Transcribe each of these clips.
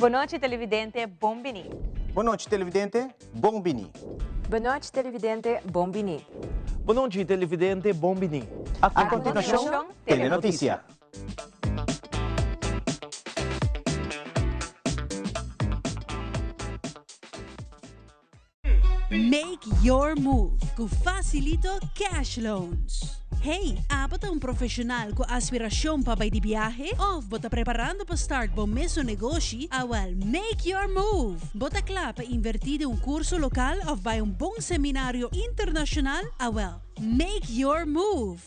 Boa noite, televidente. Bombini. Boa noite, televidente. Bombini. Boa noite, televidente. Bombini. Boa noite, televidente. Bombini. A continuación, Telenoticia. Make your move com Facilito Cash Loans. Hey, bota um profissional com aspiração para ir de viagem? Ou bota preparando para start bom mesmo negócio? Well, make your move. Bota klaar para invertir em curso local ou bij een bom seminário internacional? Well, make your move.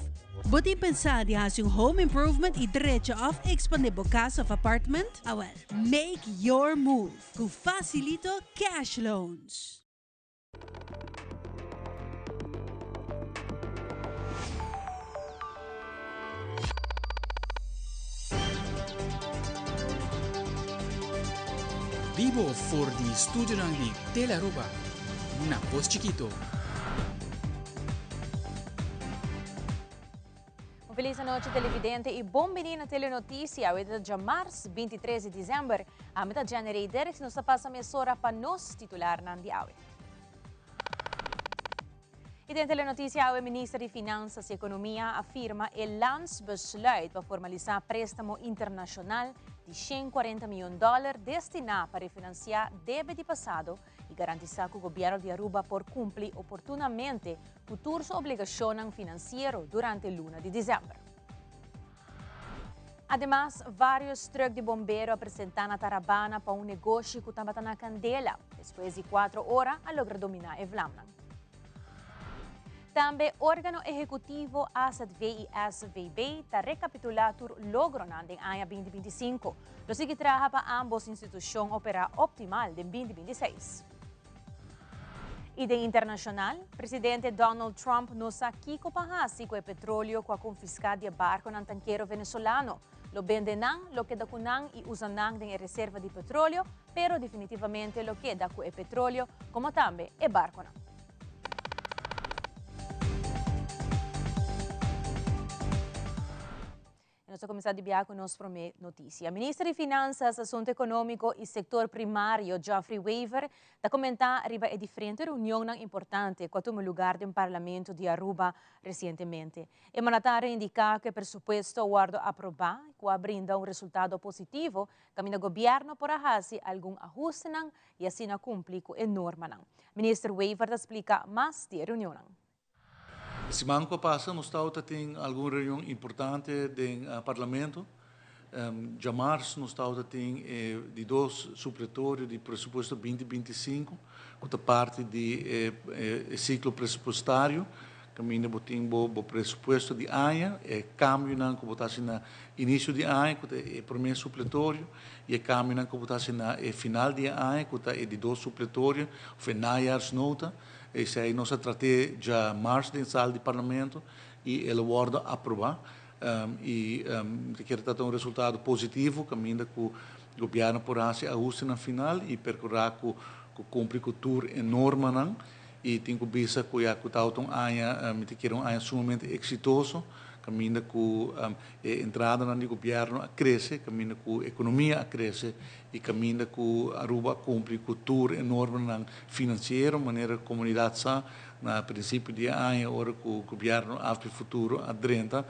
Bota pensar de fazer home improvement e direito of expandir bo casa of apartment? Well, make your move com Facilito Cash Loans. Vivo voor die studio ng Telearuba. Na Voz Chiquito. Feliz noite, televidente, e bom menino Telenotícia. Hoje é dia março, 23 de dezembro. A metade de janeiro, que nos passa a mesora para nós titular na diawe. E dentro da Telenotícia, o Ministro de Finanças e Economia afirma que o lands besluit para formalizar préstamo internacional de $140 milhões destinado para refinanciar débito passado e garantizar que o governo de Aruba por cumprir oportunamente futuras obrigações financeiras durante a luna de dezembro. Además, vários truques de bombeiro apresentaram a Tarabana para um negócio que estava na candela. Depois de 4 horas, a logra dominar a Vlamna. Também o órgão executivo ASAT-VIS-VB está recapitulando o logro em ano 2025. Lo que trabalha para ambas instituições operar optimal em 2026. E de internacional, o presidente Donald Trump nos aqui compahasi com o petróleo com a confiscada de barco no tanqueiro venezuelano. Lo vendenan, lo queda kunan e usanan de reserva de petróleo, pero definitivamente lo queda com o petróleo, como também o barco. Nós vamos começar a dividir com nossa primeira notícia. O Ministro de Finanças, Assunto Econômico e Sector Primário, Geoffrey Weaver, está comentando arriba a diferente reunião importante que tomou lugar no Parlamento de Aruba recentemente. E mandatário indica que o presupuesto guardo aprovar, que brinda resultado positivo, caminho do governo para fazer algum ajuste e assim cumprir com a norma. O Ministro Weaver explica mais da reunião. Semana passada, nós tem alguma reunião importante no Parlamento. De março, nós tem de 2 supletórios de pressuposto 2025, que é parte do ciclo pressupostário. Caminho do pressuposto de ano, câmbio que botasse no início de ano, que é o primeiro supletório, e câmbio que botasse no final de ano, que é de 2 supletórios, foi najaarsnota. Esse aí nós tratamos já março da sala do Parlamento e ele guarda aprovar quer ter um resultado positivo, caminho que o governo por fazer ajuste na final e percorrer com cumprir com tour enorme e tem que visa que a um ano sumamente exitoso, caminho que a entrada no governo cresce, caminho que a economia cresce e caminho que a Aruba cumpre com o tour enorme financeiro, maneira que a comunidade está, no princípio de ano, hora que o governo abre o futuro adrenta,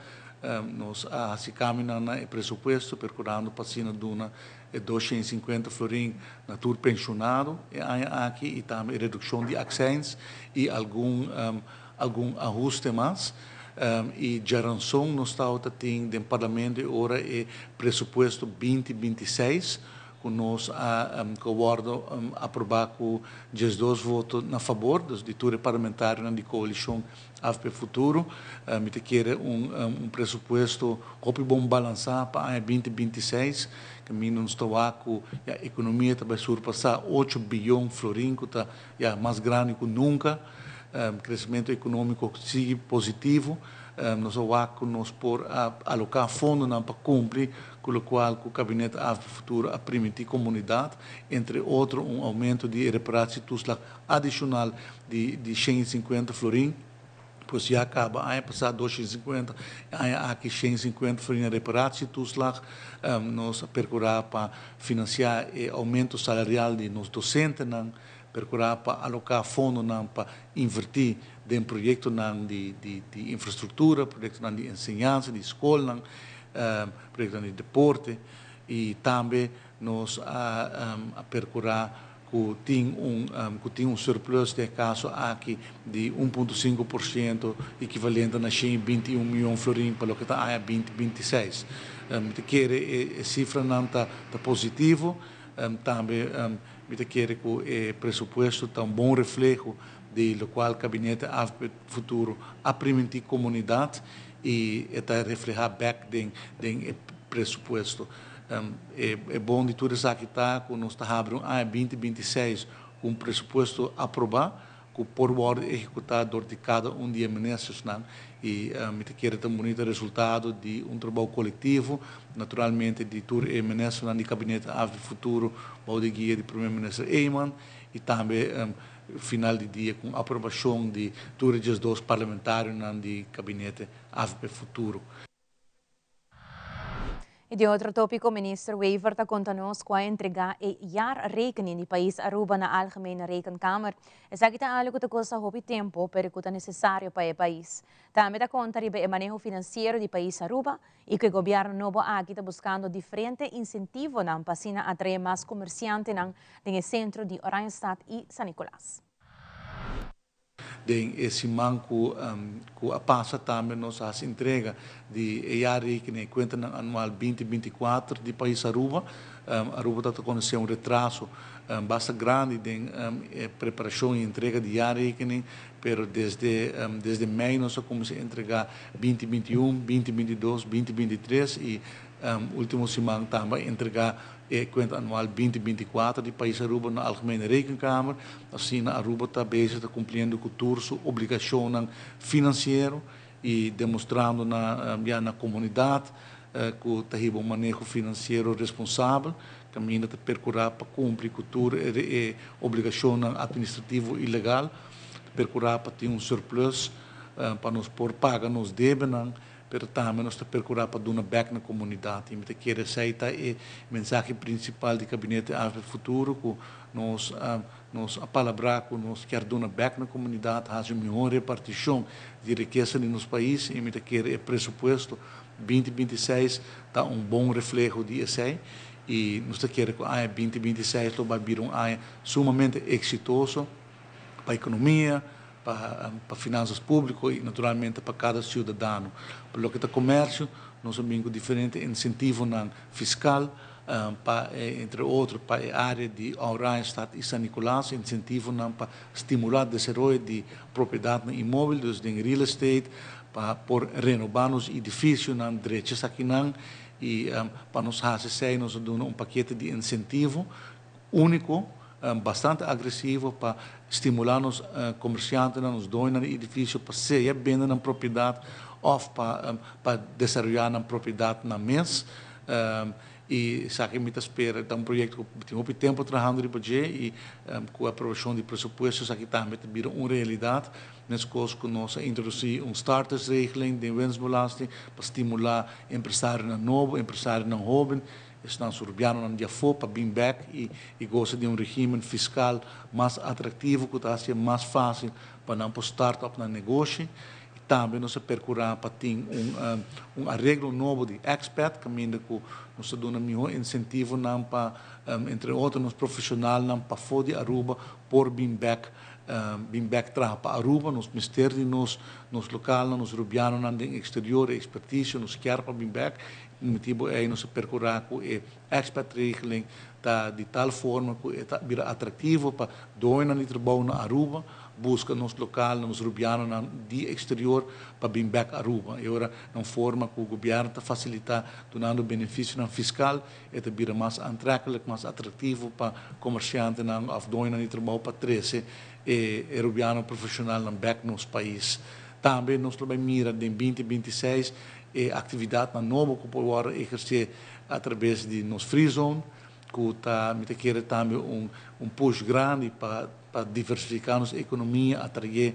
nós se caminhamos no pressuposto, percorrendo para cima de 250 florins na tour pensionado, aqui e também redução de acções e algum ajuste mais. E a ranção nós tem no Parlamento agora é pressuposto 2026, que nós aguardo aprovar com 12 votos a favor dos ditores parlamentares da coalição AFP Futuro. Me quer pressuposto que bom balançar para 2026, que nós estamos com a economia vai surpassar 8 bilhões de florins, que é mais grande que nunca. Crescimento econômico sigue positivo, nós por alocar fundos para cumprir com o qual o Gabinete AFP Futuro a permitir à comunidade, entre outros, aumento de reparação adicional de 150 florins Pois já acaba, aí passar 250, aí aqui 150 foi a reparação toeslag, nós procurar para financiar o aumento salarial de nos docentes, procurar para alocar fundo para invertir em projetos de infraestrutura, projetos de ensinança, de escola, projetos de deporte, e também nós procurar que tem surplus de caso aqui de 1,5%, equivalente a 121 milhões de florins para o que está em 2026. A cifra não está positivo, também quer que o pressuposto está um bom reflexo do qual o gabinete futuro a permitir comunidade e está reflejar back do pressuposto. É bom de tudo isso aqui que nós estamos abrindo em 2026 com um pressuposto aprovado, que por hora executado de cada dia ministros, e me quer ter bonito resultado de um trabalho coletivo, naturalmente de todos os ministros do gabinete futuro, o de guia do primeiro-ministro Eyman, e também final de dia com a aprovação de todos os dois parlamentares do gabinete futuro. E de outro tópico, o ministro Wever está conta-nos com a entrega e jaarrekening do país Aruba na Algemene Rekenkamer. Essa aqui está algo que custa hobby tempo, pero que é necessário para o país. Também está conta o manejo financeiro do país Aruba e que o governo novo aqui está buscando diferentes incentivos para atrair mais comerciantes no centro de Oranjestad e San Nicolás. Esse manco que passa também nós a entrega de jaarrekening conta anual 2024 do país Aruba. Aruba está conhecendo retraso bastante grande de preparação e entrega de jaarrekening, pero desde maio nós começamos a entregar 2021, 2022, 2023 e último semana também entregar conta anual 2024 do país Aruba na Algemene Rekenkamer. Assim, a Aruba está cumprindo com sua obrigação financeira e demonstrando na comunidade que tem um manejo financeiro responsável, caminho de procurar para cumprir com a obrigação administrativa e legal, procurar para ter um surplus para nos pôr paga nos débitos, pero também nós procurar para dar back na comunidade. E quer aceitar a mensagem principal do gabinete futuro, que nós apalabrar que nós quer dar back na comunidade, fazer uma melhor repartição de riqueza no nosso país, e quer o pressuposto 2026 está um bom reflexo disso, e nós queremos que em 2026 vai vir um ano sumamente exitoso para a economia, para finanças públicas e, naturalmente, para cada cidadão. Para o que é comércio, nós temos diferentes incentivos fiscal, entre outros, para a área de Oranjestad e San Nicolás, incentivos para estimular o desenvolvimento de propriedade imóvel, de real estate, para renovar os edifícios na direitos aqui, e para nós fazer nós damos paquete de incentivo único, bastante agressivo para estimular os comerciantes, os donos do edifício para ser vender na propriedade ou para desenvolver na propriedade na mês. E sabe que espera um projeto que tem muito tempo trabalhando no budget e com a aprovação de pressupostos aqui também vira uma realidade. Nesse caso, que nós introduzir starters regeling de winstbelasting para estimular empresários novos, empresários jovens. Estão surgindo na Diafo para bring back e gosta de regime fiscal mais atrativo, que está sendo mais fácil para não start-up no negócio. E também nós procurar para ter arreglo novo de expat, caminho que nós damos um melhor incentivo para, entre outros, nos profissionais para fora de Aruba por bring back trabalhar para Aruba, nos ministérios, nos locais, nos rubianos, no exterior, expertise, nos quer para bring back. O motivo é nós procurar que a expat regeling está de tal forma que está vira atrativo para dois de trabalho na Aruba, busca nos local, nos rubianos de exterior para bring back Aruba. E agora, na forma que o governo está facilitando, dando benefício fiscal, está vira mais atraente, mais atrativo para comerciantes of dois de trabalho para 13 e rubiano profissional no back nos país. Também nós também mira em 2026 atividade nova que pode exercer através de nos free zone, que está quer também push grande para diversificar nossa economia, atrair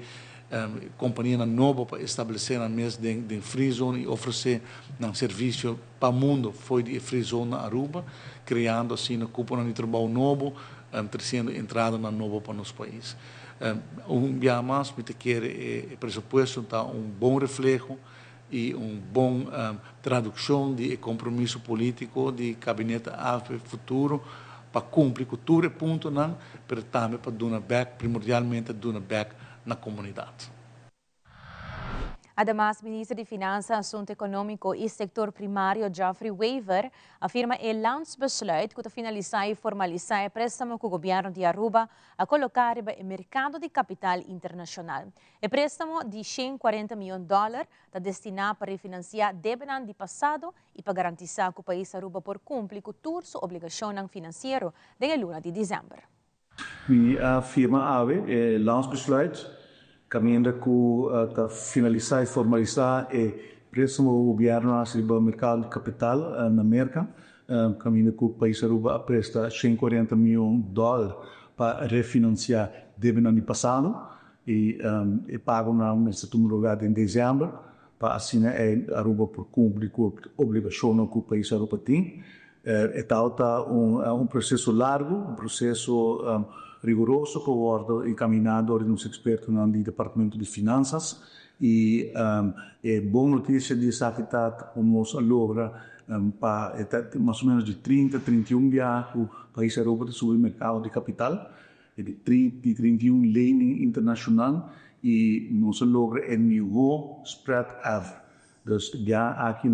companhia nova para estabelecer na mesa de free zone e oferecer um serviço para o mundo foi de free zone na Aruba, criando assim uma cúpula de trabalho novo, trazendo entrada na nova para nosso país. Dia mais, me quer o pressuposto está bom reflexo e bom tradução de compromisso político de gabinete AFP futuro para cumprir com todo ponto, mas também para dar back, primordialmente dar back na comunidade. Además, Ministro de Finanças, Assunto Econômico e Sector Primário Geoffrey Weaver afirma que lança besluit para finalizar e formalizar o préstamo que o governo de Aruba a colocar no mercado de capital internacional. O préstamo de $140 milhões está destinado para refinanciar débitos do passado e para garantizar que o país Aruba por cumprir com toda sua obrigação financeira desde a luna de dezembro. A firma AVE lança besluit caminhando para finalizar e formalizar o préstamo do governo ao mercado de capital na América, caminhando que o país Aruba presta $140 milhões para refinanciar débitos do passado e pago na segundo lugar em dezembro, para assim Aruba por cumprir com a obrigação que o país Aruba tem. Está processo largo, processo rigoroso que wordt encaminado por uns expertos no Departamento de Finanças e é boa notícia de essa que nós logra para mais ou menos de 31 dias o país Europa sobre o mercado de capital, de 31 lening internacional e nós logra o melhor spread ever. Dus já aqui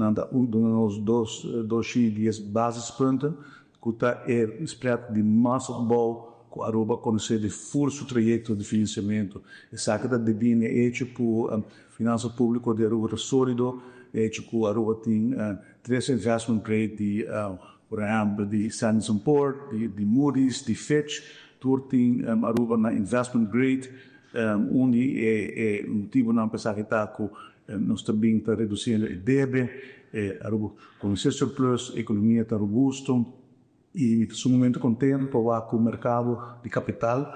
nos dois basispunten que é spread de massa bom que a Aruba conhecer de furso trajeto de financiamento. Essa que devine é tipo finanças públicas de Aruba sólido, é tipo a Aruba tem 3 investment grade de por exemplo de Standard & Poor's, de Moody's, de Fitch, tudo tem Aruba na investment grade, onde é motivo não pensar que está com nós também está reduzindo o débito, Aruba com esse surplus, a economia está robusta. E sou muito contente para que o mercado de capital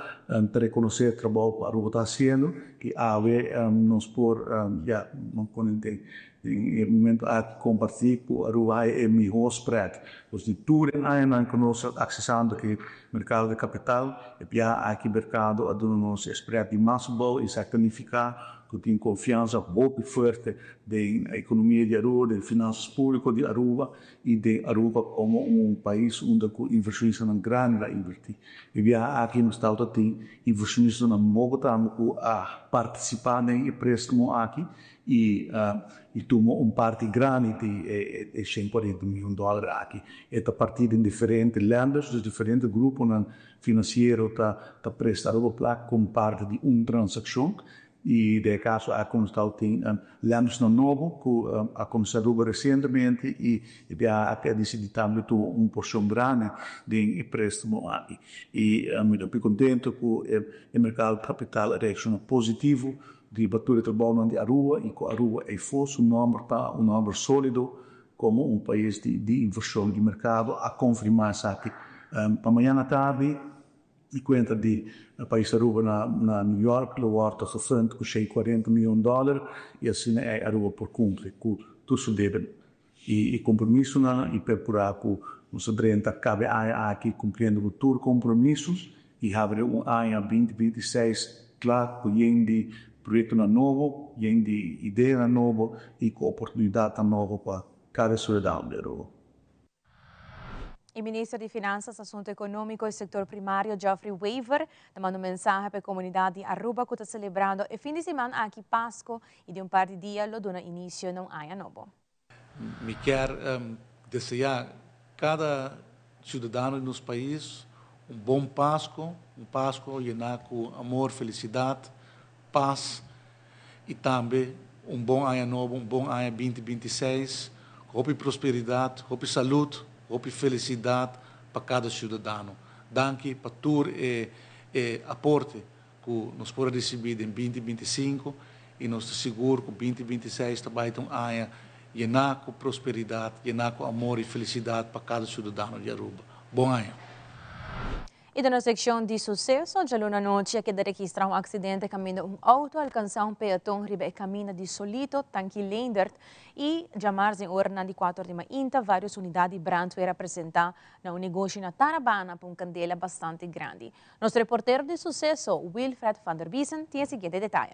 para reconhecer o trabalho que a Aruba está fazendo, que a AVE nos por já não conhecer em momento a compartilhar que a Aruba é melhor spread. Os de tudo ainda que nós acessando o mercado de capital, e já aqui mercado a nos spread de mais bom e isso significa que tem confiança muito forte da economia de Aruba, das finanças públicas de Aruba e de Aruba como país onde os inversionistas não grande investir. E já aqui no estado tem inversionistas não muito tanto a participar no empréstimo aqui e tomou parte grande de $140 milhões aqui. É a partir de diferentes länder's, de diferentes grupos financeiros está prestado como parte de uma transação. E de caso a Comissão tem länder's novo que a Comissão Aruba recentemente e já decidido também uma porção grande de empréstimo aqui. E eu estou contente que o mercado de capital reaciona positivo de bater o trabalho de Aruba e que Aruba é forte um número sólido como país de inversão de mercado a confirmar isso aqui. Para amanhã à tarde e conta de país Aruba na New York, lo wordt gefund com $140 milhões e assim é Aruba por cumprir com tudo isso deve e compromisso e procurar que nos adrenta cabe aqui cumprindo com todos os compromissos e haver ano 2026 claro com de projeto novo, de ideia nova e com oportunidade nova para cada cidadão de Aruba. O Ministro de Finanças, Assunto Econômico e Sector Primário, Geoffrey Weaver, mandou mensagem para a comunidade de Aruba que está celebrando o fim de semana aqui Páscoa e de par de dias lo dona início num ano novo. Me quer desejar cada cidadão do nosso país bom Páscoa, Páscoa llenar com amor, felicidade, paz e também bom ano novo, bom ano 2026, com prosperidade, com saúde, com felicidade para cada cidadão. Danke para todo o aporte que nós podemos receber em 2025 e nós seguro que 2026 também é um ano llenar com prosperidade, llenar com amor e felicidade para cada cidadão de Aruba. Bom ano. E na seção de sucesso, já na noite que registra acidente caminho auto alcançar peatão riba caminho de Solito, Tanque Leendert e jamar em hora de 4 de manhã, várias unidades de brandweer apresentar na negócio na Tarabana por candela bastante grande. Nosso reporteiro de sucesso, Wilfred van der Biesen, tem o seguinte detalhe.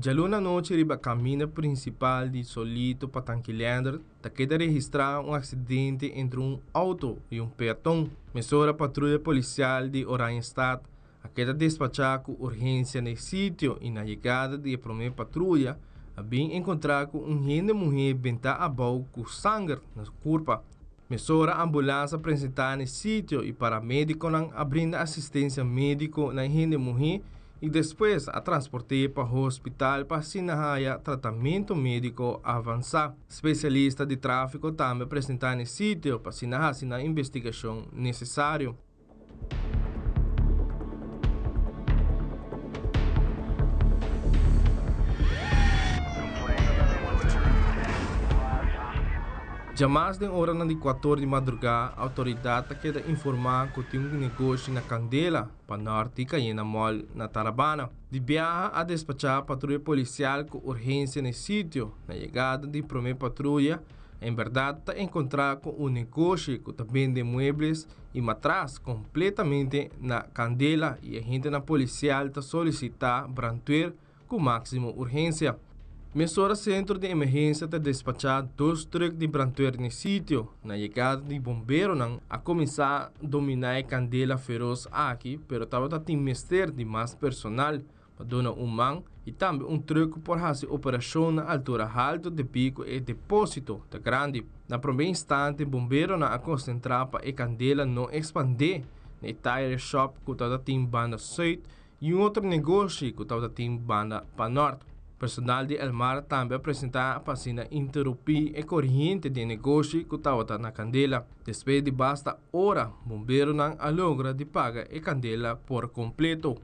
Já na noite, riba caminho principal de Solito para Tanque Leendert, queda registrar acidente entre auto e peatão. Mesora patrulha policial de Oranjestad, a queda despachar com urgência no sítio e na chegada de primeira patrulha, a bem encontrar com gente mulher benta abau com sangue na corpo. Mesora ambulância apresentar no sítio e paramédico não abrindo assistência médica na gente mulher e depois a transportei para o hospital para sinahaya tratamento médico avançado. Especialista de tráfico também apresentar no sítio para sinahar na investigação necessária. Já mais de hora de 14 de madrugada, a autoridade queda informar que tem negócio na Candela, para norte e na mall na Tarabana. De viaja a despachar patrulha policial com urgência no sítio. Na chegada de primeira patrulha, em verdade, está encontrar com negócio que vende muebles e matraz completamente na Candela e a gente na policial está solicitar brandweer com máxima urgência. Mesora Centro de Emergência está despachar 2 truques de brandweer no sítio. Na chegada de bombeiro a começar a dominar a candela feroz aqui, pero estava tem mister de mais personal para donar mão e também truque por fazer operação na altura alta de pico e depósito da grande. Na primeiro instante, bombeiro a concentrar para a candela não expandir. Na tire shop que estava tem banda sul e outro negócio que estava tem banda para norte. Personal de Elmar também apresentar para interromper a corrente de negócio que estava na candela. Depois de basta hora, bombeiro não logra de pagar a candela por completo.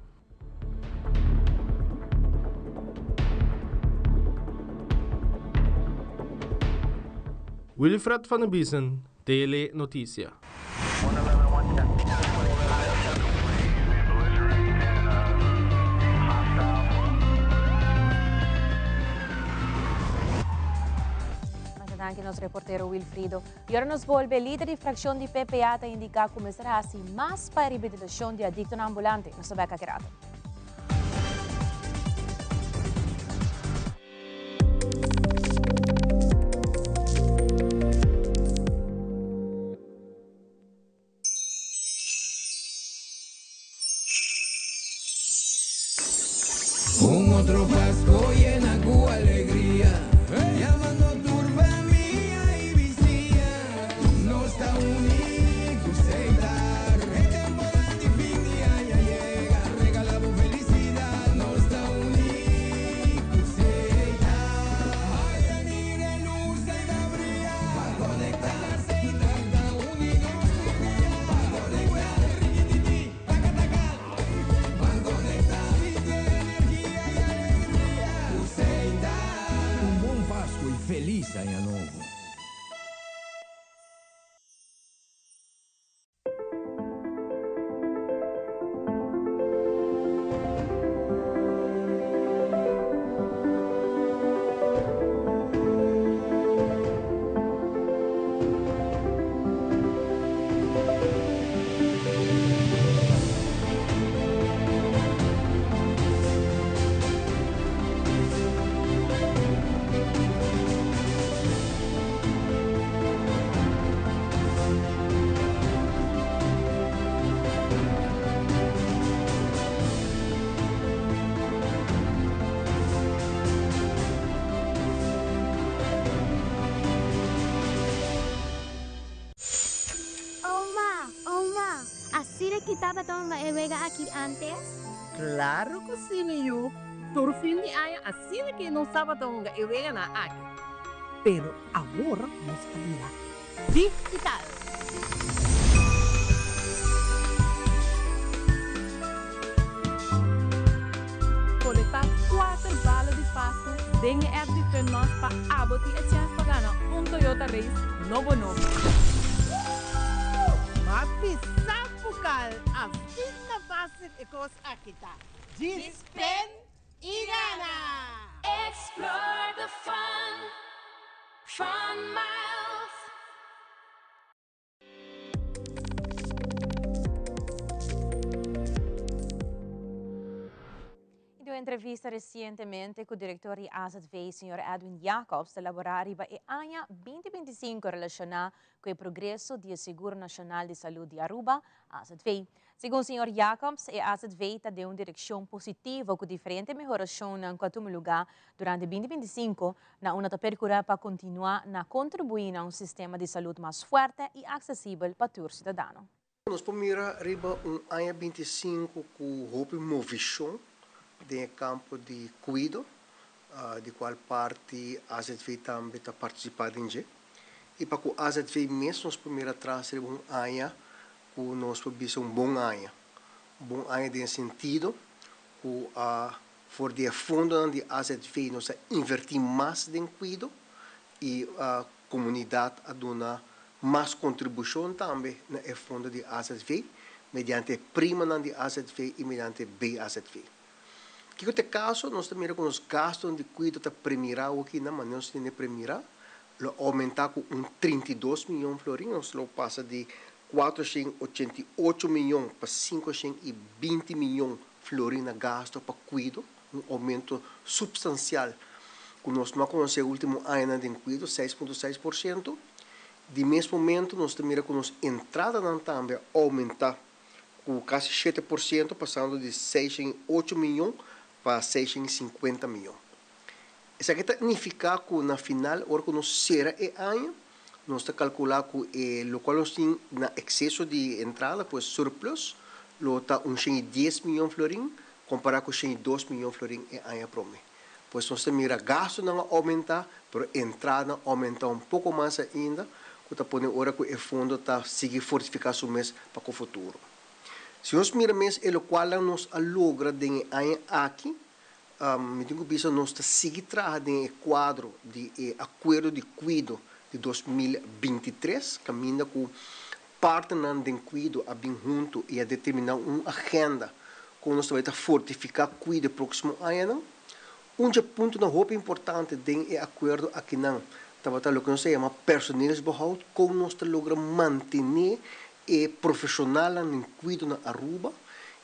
Wilfred van der Biesen, Tele Notícia. Anche il nostro reportero Wilfrido. E ora nos volve líder de fração de PPA a indicar começará assim mais para a reabilitação de adicto na ambulante. Nos sabe a querata. Outro Pasco llena com alegria. Feliz Ano Novo. Estaba tomando evega aquí antes? Claro que sim, Niu. Por fim de ano, assim que não estava tomando evega na aqui. Pero agora, vamos cambiar. Digital. Dengue é de nós para aboti a chance para ganhar Toyota Race novo. Mas sapukal, a fitna base e cos akita. Dispen e gana! Explore the fun miles. Em uma entrevista recentemente com o diretor de AZV, Sr. Edwin Jacobs, de elaborar a ANHA 2025 relacionada com o progresso do Seguro Nacional de Saúde de Aruba, AZV. Segundo o Sr. Jacobs, a AZV está dando uma direção positiva com diferentes melhorações em quatro lugar durante 2025, na uma percurso para continuar a contribuir a um sistema de saúde mais forte e acessível para todos os cidadãos. Nós podemos arriba ANHA 25 com roupa movição de campo de cuido, de qual parte a AZV também está participando em. E para que a AZV mesmo, nós podemos trazer um ANHA, que nós podemos um bom ANHA. Bom ANHA de sentido, que for de fundo de AZV, nós invertir mais em cuido e a comunidade a donar mais contribuição também no fundo de AZV, mediante prima de AZV e mediante BAZV. Que no caso, nós também com os gastos de cuidado da primeira aqui na maneira nós temos primeira, aumentar com 32 milhões de florins, nós passa de 488 milhões para 520 milhões de florins na gasto para cuidado, aumento substancial. Que nós não conhecemos o último ano de cuidado, 6,6%. De mesmo momento, nós também com as entradas também aumentar com quase 7%, passando de 6,8 milhões para 650 milhões. Isso aqui significa que na final, hora que nós será o ano, nós estamos calculando que o qual nós temos na excesso de entrada, pois surplus, está 10 milhões de florins, comparado com 2 milhões de florins no ano próximo. Pois nós temos gasto não aumentar, mas entrada aumentar um pouco mais ainda, que está pondo hora que o fundo está seguir fortificar o mês para o futuro. Se nós miramos o qual nós logra de ano aqui, me digo que nós seguir trabalhando no quadro de acordo de cuidado de 2023, caminha com parte de cuidado a bem junto e a determinar uma agenda como nós vamos fortificar cuidado próximo ano. Ponto na roupa importante de acordo aqui não, estava o que nós chama personeles behoud, como nós logra manter profissional em cuidado na Aruba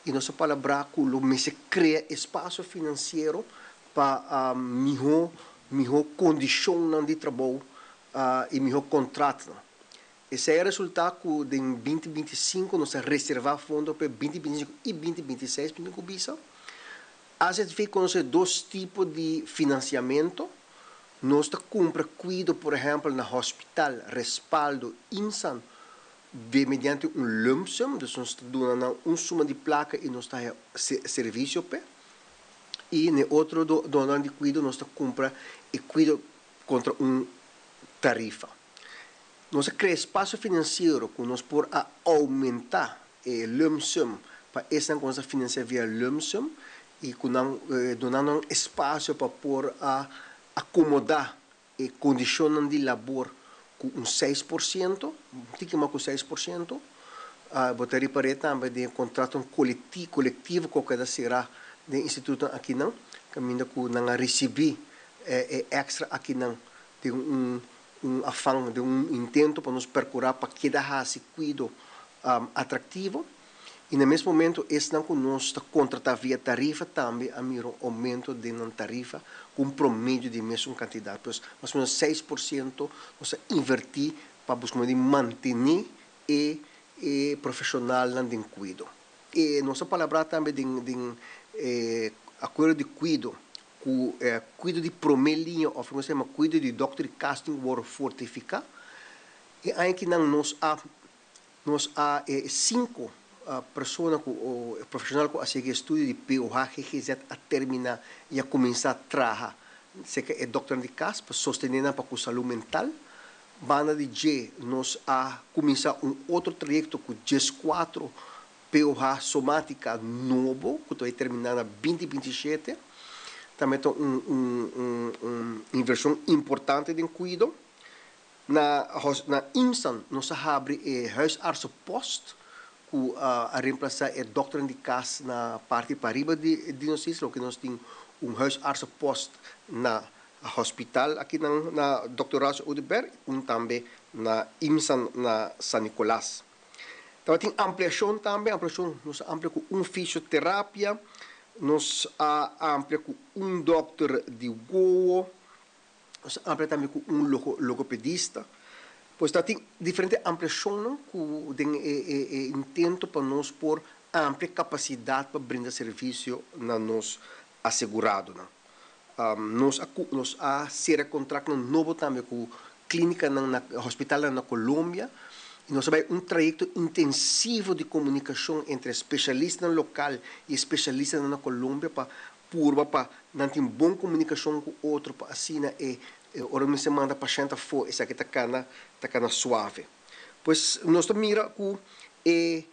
e nossa palavra que se cria espaço financeiro para melhor condição de trabalho e melhor contrato. Esse é o resultado que em 2025 nós reservar fundo para 2025 e 2026 para o a gente conhece dois tipos de financiamento. Nós compra cuidado, por exemplo, no hospital, respaldo, insan, mediante lump sum, dus nós damos uma suma de placa e nós damos serviço. E no outro donante de cuidado, nós compra e cuidado contra uma tarifa. Nós criamos espaço financeiro que nós por aumentar o lump sum para essa coisa financiar via lump sum e donando espaço para por acomodar a condição de labor com 6%, um pouquinho mais com 6%, botaria para também de contrato coletivo qualquer será do instituto aqui não, caminho que não receber extra aqui não, tem afã, de intento para nos procurar para que dar esse cuidado atrativo. E no mesmo momento, esse não que nós está contratar via tarifa também a miro aumento de uma tarifa com promédio de mesma quantidade. Pois, mais ou menos 6% nós invertir para buscar manter e profissional em cuidado. E nossa palavra também de acordo de cuidado, cuidado de primeira linha, ou como se chama, cuidado de doctor casting, war fortificar. E aí que nós há 5 pessoas, o profissional que faz estudo de POH, GGZ, a terminar e a começar a trabalhar. Se é doutor de casa, para sostener para a saúde mental. Banda de G, nós a começar outro trajeto com GES4, POH somática novo, que vai terminar na 2027. também tem inversão importante em cuido. Na IMSAN, nós abrimos huisartsenpost, que reemplaça o doutor de casa na parte para riba de nós, que nós temos huisartsenpost na hospital aqui na Dr. Raso Udeberg e também na IMSAN na San Nicolás. Então, tem ampliação também, nós ampliamos com fisioterapia, nós ampliamos com doutor de Goa, nós ampliamos também com logopedista. Pois tem diferentes ampliações que intento para nós por ampla capacidade para brindar serviço na nós assegurado. Nós ser contrato novo também com clínica na hospital na Colômbia. E nós temos trajeto intensivo de comunicação entre especialistas no local e especialistas na Colômbia para não ter boa comunicação com o outro, para assim hora me semana paciente for essa que tá suave. Pois nós mira que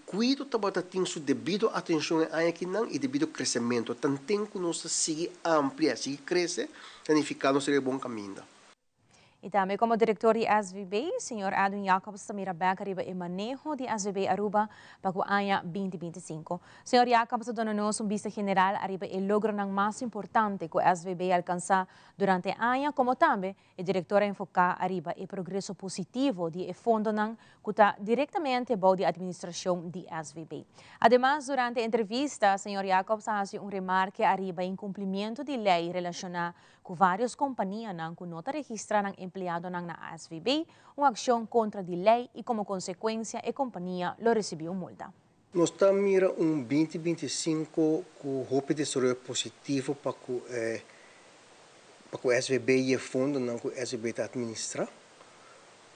cuido também tem sua devida atenção aqui não e devido crescimento. Tanto que nós seguir amplia, seguir crescer, planificando seria bom caminho. E também como diretor de SVB, Sr. Edwin Jacobs também rebecca riba e manejo de SVB Aruba para o ano 2025. Sr. Jacobs donou-nos vista general arriba o logro ng mais importante que o SVB alcança durante o ano, como também o diretor enfoca arriba o progresso positivo de fundo ng que diretamente bao de administração de SVB. Además, durante a entrevista, Sr. Jacobs faz remarque arriba em cumprimento de lei relacionada com várias companhias que não registram empleado na SVB, uma ação contra a lei e como consequência a companhia lo recebeu multa. Nós estamos mirando 2025 com roupa de desenvolvimento positivo para o SVB e o fundo que o SVB administra.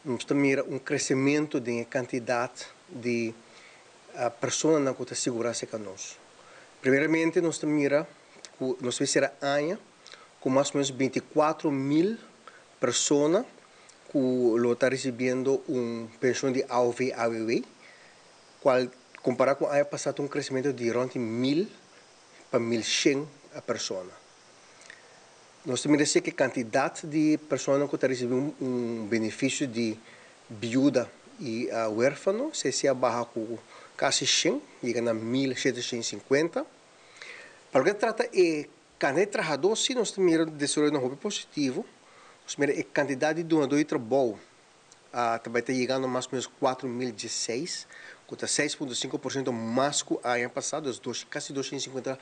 Nós estamos mirando crescimento de quantidade de pessoas que estão seguradas conosco. Primeiramente, nós estamos mirando que nós vamos ser ano com mais ou menos 24.000 pessoas que estão recebendo pensão de AOV, qual comparado com o ano passado crescimento de around 1.000 para 1.100 pessoas. Nós temos que a quantidade de pessoas que estão recebendo benefício de viúva e huérfano se abaixo com quase 100, chega a 1.750. Para o que trata de cada trabalhador, se nós temos desenvolvimento positivo, a quantidade de donador de trabalho também está chegando a mais ou menos 4.016, que está 6,5% mais que o ano passado, quase 250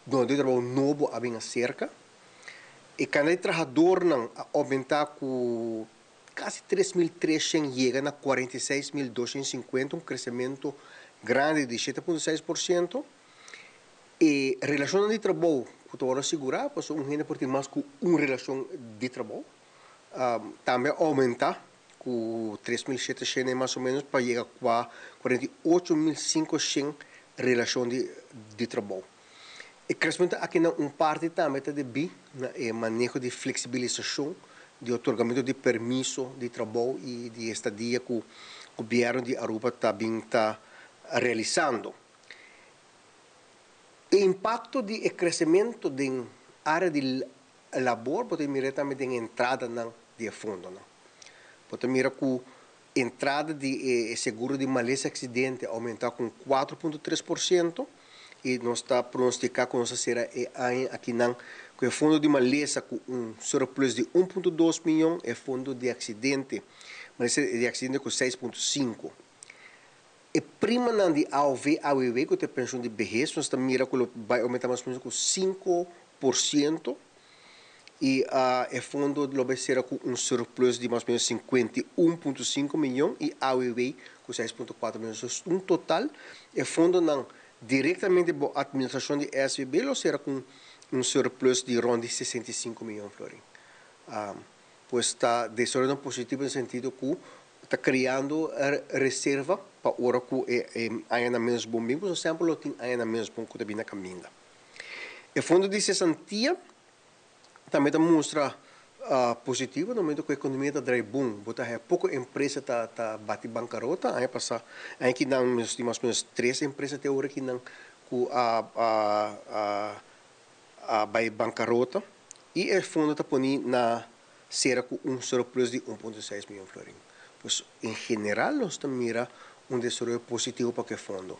donadores de trabalho novo havem cerca. E cada trabalhador não aumentar com quase 3.300, chega a 46.250, crescimento grande de 7,6%. E a relação de trabalho, que eu vou assegurar, porque gente por ter mais que uma relação de trabalho, também aumentar com 3.700 mais ou menos para chegar a 48.500 relação de trabalho. E crescimento aqui na parte também está de manejo de flexibilização, de otorgamento de permisso de trabalho e de estadia que o governo de Aruba também está realizando. O impacto de crescimento da área de labor pode mirar também da entrada de fundo. Pode mirar que a entrada de seguro de malícia e acidente aumentar com 4,3% e nós está pronosticado que nós será aqui com o fundo de malícia com surplus de 1,2 milhão e fundo de acidente, malícia de acidente com 6,5. E prima de AOV, que tem pensão de vejez, nós estamos mirando que vai aumentar mais ou menos com 5%. E o fundo vai ser com surplus de mais ou menos 51,5 milhões e AOV com 6,4 milhões. Um total, o fundo não diretamente a administração de SVB será com surplus de ronda de 65 milhões, Florin. Pois está desenvolvendo positivo no sentido que está criando reserva para a hora que ainda menos bom, por exemplo, tem ainda menos bom que está na caminho. O fundo de cesantia também mostra positivo no momento que a economia está dry boom, pouca empresa está bate bancarrota, aí passa, aqui nós temos mais ou menos 3 empresas até agora que não by bancarrota e o fundo está ponindo na cerca com surplus de 1,6 milhão florim. Pois, em geral, nós mira desenvolvimento positivo para que fundo.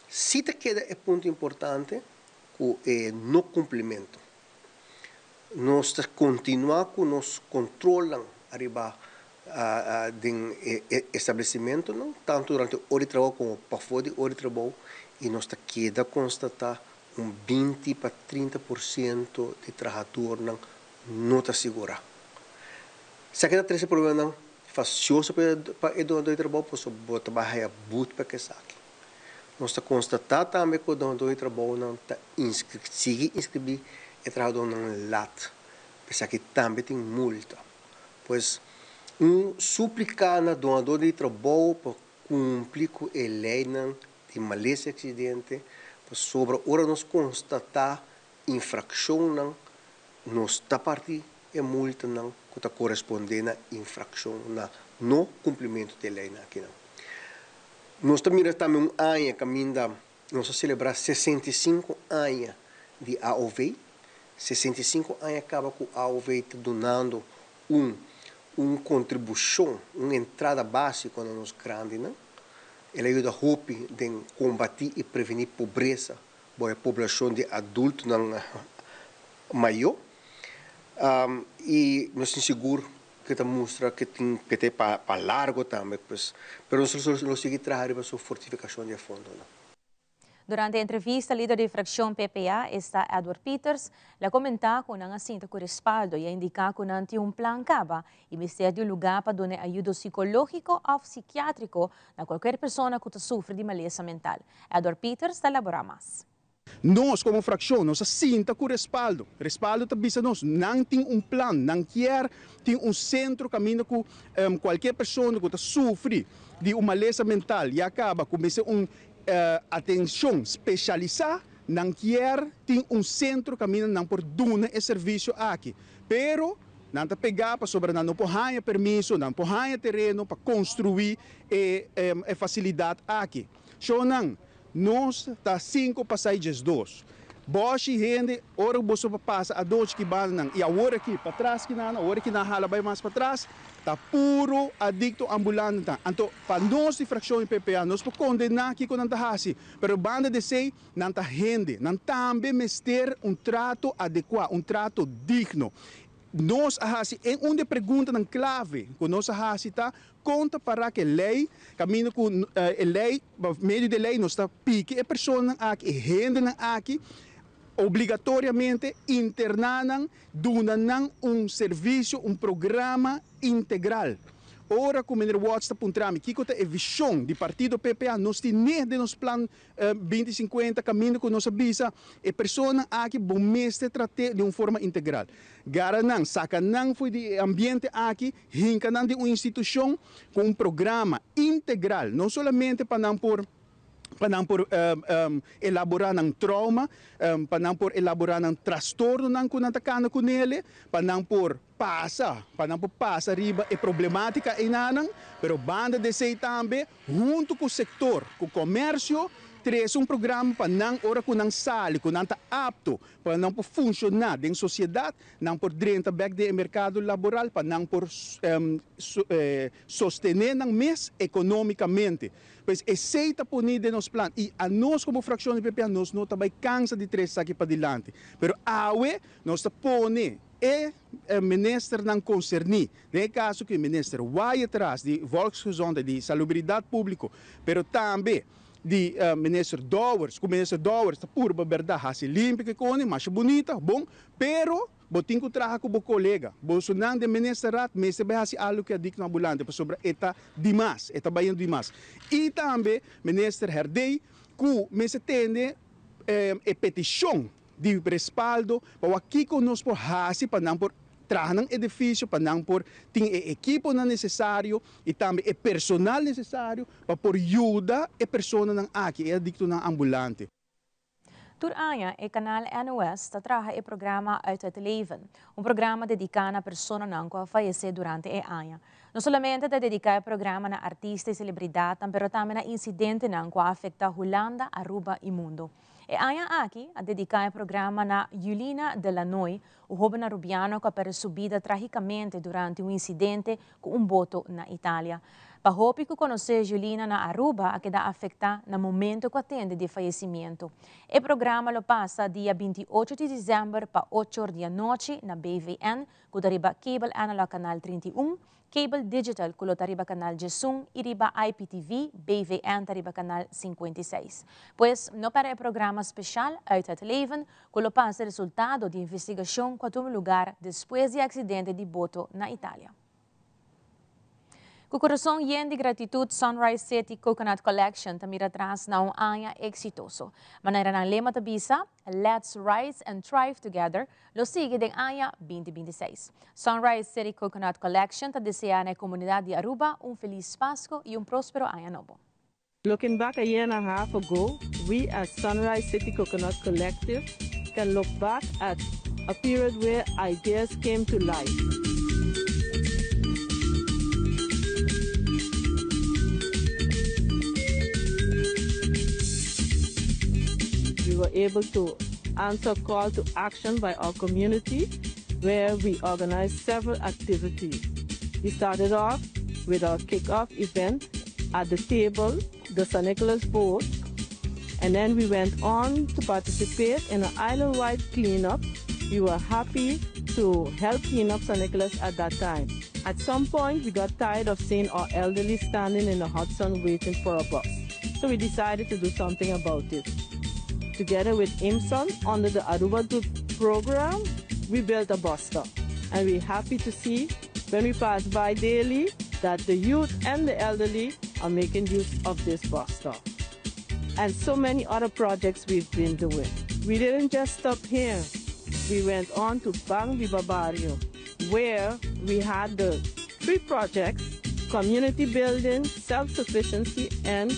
Se te queda é ponto importante, que no cumprimento. Nós continuamos com nos controlam arriba do estabelecimento, não? Tanto durante o hora de trabalho como para fora de hora de trabalho, e nós queda constatar 20 para 30% de trabalhador não está seguro. Se aqui tem esse problema, facioso para o dono de trabalho, posso trabalhar muito para que saque. Nós constatamos também que o dono de trabalho não está sigue inscrever e trabalhador não late, porque aqui também tem multa. Pois, suplicar na dono de trabalho para cumprir com a lei de malícia e acidente, sobre ora nós constatar infração nós está partir e multa que está correspondendo à infração no cumprimento da lei aqui não. Nós também um ano caminho nós celebrar 65 anos de AOV. 65 anos acaba com a AOV donando uma contribuição, uma entrada básica na nossa grande, não? Ela ajuda a HOPE de combater e prevenir pobreza para a população de adultos maior. E nós estamos seguros que está mostra que tem para largo também, mas nós seguimos trabalhando para a fortificação de fundo. Durante a entrevista, o líder da fração PPA está Edward Peters. Ele comenta que não assinta com respaldo e indica que não tem plan caba e mistério de lugar para dar ajuda psicológico ou psiquiátrico a qualquer pessoa que sofre de maleza mental. Edward Peters está elaborar mais. Nós, como fração, nós assinta com respaldo. Respaldo também nós não tem plan, não quer ter centro caminho com qualquer pessoa que sofre de uma maleza mental e acaba com atenção especializada, não quer ter centro caminho não por dar esse serviço aqui. Pero não está pegar para sobre não porranha permisso, não porranha terreno para construir a facilidade aqui. So não, nós tá 5 passageiros 2. Bosch rende, ora o bolso passa a 2 que banam e a hora aqui para trás que não, a hora que na hala vai mais para trás. Está puro adicto ambulante. Então, para nós de fração em PPA, nós podemos condenar aqui com nanta hasi, pero banda de sei nanta rende, não também mester trato adequado, trato digno. Nós hasi em onde pergunta na clave, com nós hasi tá conta para que lei, caminho com a lei, meio de lei nós está pique a pessoa aqui, rende aqui. Obrigatoriamente internanam, donam serviço, programa integral. Ora, como o Watts está apontando, que é a visão do partido PPA, nós temos de nosso plano 2050, caminho com nossa visa, e pessoa aqui bom mestre trate de uma forma integral. Garanang, sacanang foi de ambiente aqui, hincanang de uma instituição com programa integral, não somente para não por elaborar um trauma, para não por elaborar um transtorno não com atacando com ele, para não por passa riba é problemática e não, pero banda de sei também junto com o setor, com o comércio, traz programa para não ora com não sale, com não tá apto para não por funcionar em sociedade, não por dentro back de mercado laboral, para não por sostener não mês economicamente. Pois aceita punir de nos plan e a nós como fração de PPA nós não também cansa de três aqui para diante. Pero awe nós pone o ministro não concerni. No caso que o ministro vai atrás de Volksgezondheid, de salubridade pública, pero também de ministro Dowers, que o ministro Dowers está pura verdade, assim limpa que cone, mais bonita, bom, pero botin ko traha ko bo colega, bolsonaro de ministrat, mas se behasi algo que adicto ambulante, sobre eta dimas, eta bayan dimas. E também ministro Herdei, que me se tende petição de respaldo para aqui conosco por hasi para não por trabalhar no edifício, para não por ter equipo necessário e também o personal necessário para por ajuda a pessoa aqui é adicto na ambulante. Turanya, o canal NOS trabalha o programa Uit het Leven, programa dedicado a pessoas que faleceram durante a ano. Não somente dedicar o programa a artistas e celebridades, mas também a incidentes que afetam Holanda, Aruba e mundo. E aya aqui a dedicar o programa na Yulina Delanoy, o jovem rubiano que apareceu subida tragicamente durante um incidente com um boto na Itália. Pahopi que conhecer Yulina na Aruba a que dá afetar no momento que atende de falecimento. O programa lo passa dia 28 de dezembro para 8 horas da noite na BVN, que dariba cable analog canal 31, cable digital que lo dariba canal Jesung e riba IPTV BVN dariba canal 56. Pois no para o programa especial uit het leven, que lo passa resultado de investigação que tomou lugar depois do acidente de boto na Itália. Com o coração yen de gratitude, Sunrise City Coconut Collection tamira atrás na ano exitoso. Maneira ng lema tabisa, Let's Rise and Thrive Together, lo sigue ng ano 2026. Sunrise City Coconut Collection deseja na comunidade de Aruba feliz Pasko e próspero ano novo. Looking back a year and a half ago, we at Sunrise City Coconut Collective can look back at a period where ideas came to life. We were able to answer call to action by our community, where we organized several activities. We started off with our kickoff event at the table, the St. Nicholas boat, and then we went on to participate in an island-wide cleanup. We were happy to help clean up St. Nicholas at that time. At some point, we got tired of seeing our elderly standing in the hot sun waiting for a bus. So we decided to do something about it. Together with IMSON, under the Aruba Group program, we built a bus stop. And we're happy to see, when we pass by daily, that the youth and the elderly are making use of this bus stop. And so many other projects we've been doing. We didn't just stop here. We went on to Bang Viva Barrio, where we had the 3 projects: community building, self-sufficiency, and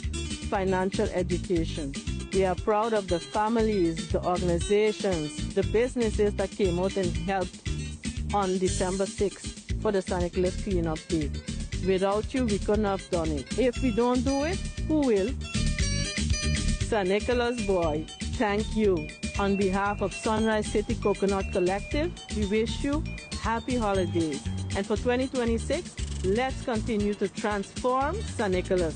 financial education. We are proud of the families, the organizations, the businesses that came out and helped on December 6th for the St. Nicholas Cleanup Day. Without you, we couldn't have done it. If we don't do it, who will? St. Nicholas boy, thank you. On behalf of Sunrise City Coconut Collective, we wish you happy holidays. And for 2026, let's continue to transform St. Nicholas.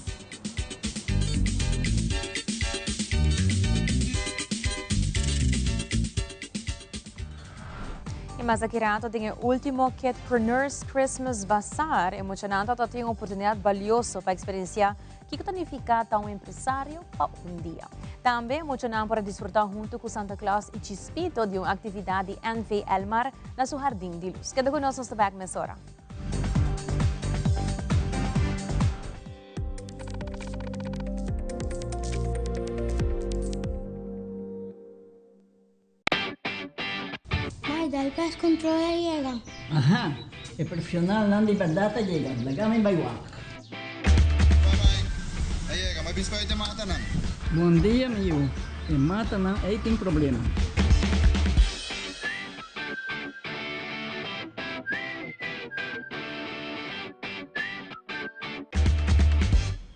Masakirato ting último Kitpreneurs Christmas Bazaar, emocionante at ating oportunidad valioso para experiencia que significa um empresário para dia. Também emocionante para desfrutar junto com Santa Claus e Chispito de uma atividade NV Elmar na seu Jardim de Luz. Queda conosco sa back mesora. Dal cash controller llega. Ajá, el profesional Nandi Verdata llega. Lagame baywak. Ay, mabis pa ito mata na. Bom dia, meu. E mata na aí tem problema.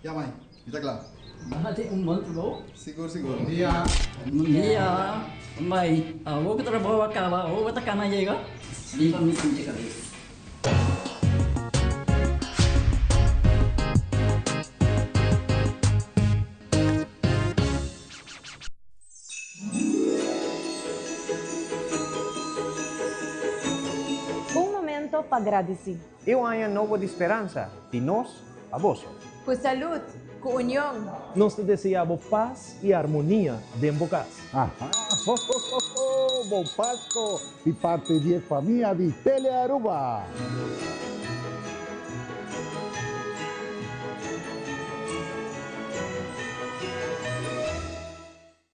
Ya, mãe. Está claro. Bahati bom trabalho? Seguro, seguro. Bom dia. Bom dia. Mãe, vou que trabalho acaba. Vou botar cana chega. Limpa me sente cabeça. Momento para agradecer. Eu año novo de esperança, de nós a vós. Com saúde, com união. Nós te desejamos paz e harmonia dentro de casa. Bom Pasco de parte de família de Tele Aruba.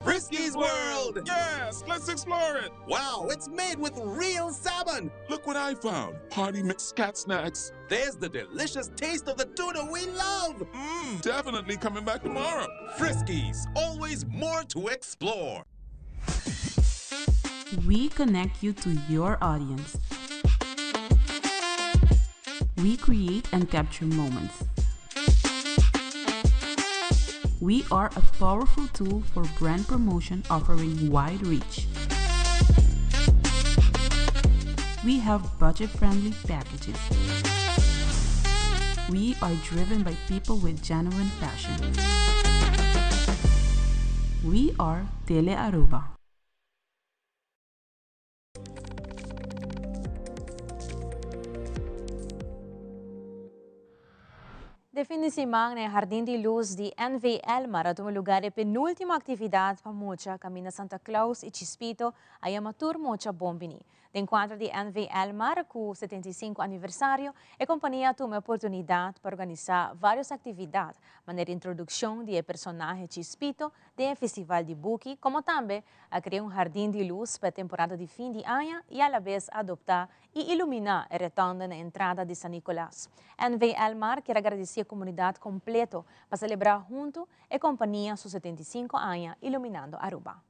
Frisky's World! Yes, let's explore it! Wow, it's made with real salmon! Look what I found! Party mixed cat snacks. There's the delicious taste of the tuna we love! Definitely coming back tomorrow. Frisky's, always more to explore. We connect you to your audience. We create and capture moments. We are a powerful tool for brand promotion offering wide reach. We have budget-friendly packages. We are driven by people with genuine passion. We are Tele Aruba. De fin de semana, el Jardín de Luz de NV Elmar tuvo lugar la penúltima actividad para Mocha, Camina Santa Claus y Chispito, a Yamatur Mocha Bombini. De encuentro de NV Elmar, con 75 aniversario, la compañía tuvo la oportunidad para organizar varias actividades, manera introducción de personaje Chispito, de Festival de Buki, como también a crear un jardín de luz para temporada de fin de año y a la vez adoptar y iluminar el retorno en la entrada de San Nicolás. NV Elmar quiere agradecer a la comunidad completo para celebrar junto a compañía sus 75 años iluminando Aruba.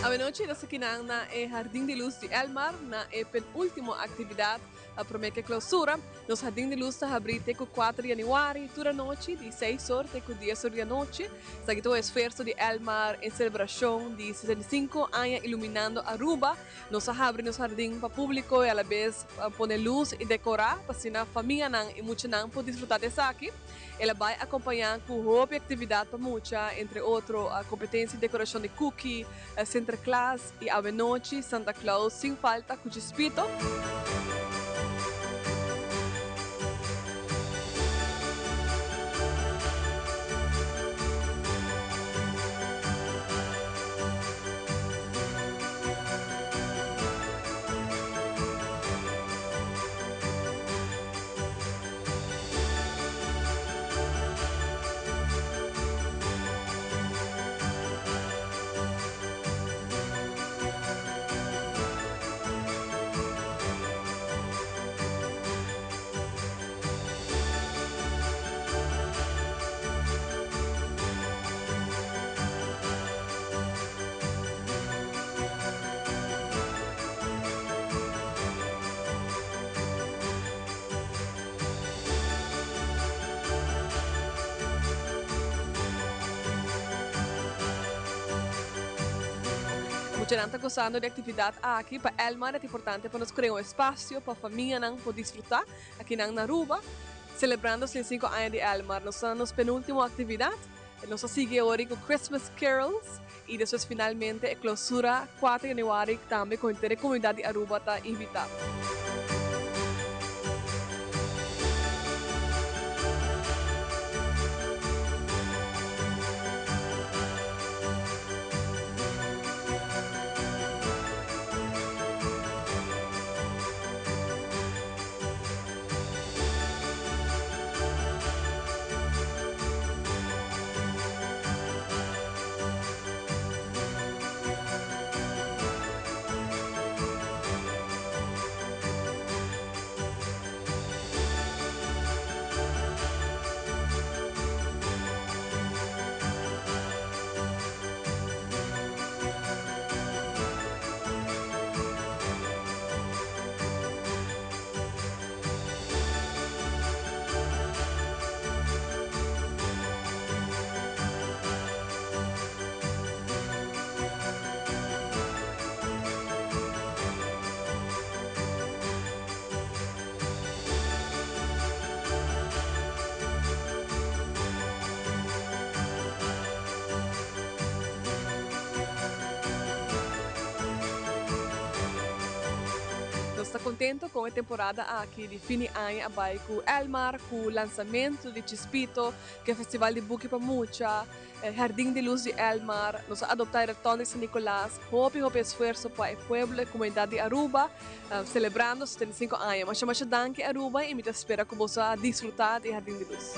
A noite nós aqui na Jardín de Luz de Elmar, na penúltima atividade a promessa clausura. Nos Jardín de Luz está abrindo com 4 de janeiro, toda a noite, de 6 horas até 10 horas da noite. Está aqui o esforço de Elmar em celebração de 65 anos iluminando Aruba. Nós abrimos o jardim para o público e a la vez pôr luz e decorar para que a família e muitos não possam desfrutar desse aqui. Ela vai acompanhar com roupa e atividade para muita, entre outros, a competência de decoração de cookie, Center Class e a noite Santa Claus sem falta com Chispito. Muita gente está gostando de atividade aqui para Elmar. É importante para nós criar um espaço para a família poder desfrutar aqui na Aruba, celebrando os 5 anos de Elmar. Nós estamos na penúltima atividade. Nós seguimos agora com Christmas Carols e depois finalmente a clausura 4 de janeiro também com a comunidade de Aruba está invitada. contento com a temporada aqui de fim de ano abai com Elmar, com o lançamento de Chispito, que é o Festival de Buki Pamucha, Jardim de Luz de Elmar, nós adoptar o Tony San Nicolás, hope esforço para o pueblo e comunidade de Aruba, celebrando 75 anos. Mas danke Aruba e me espera que você desfrutar de Jardim de Luz.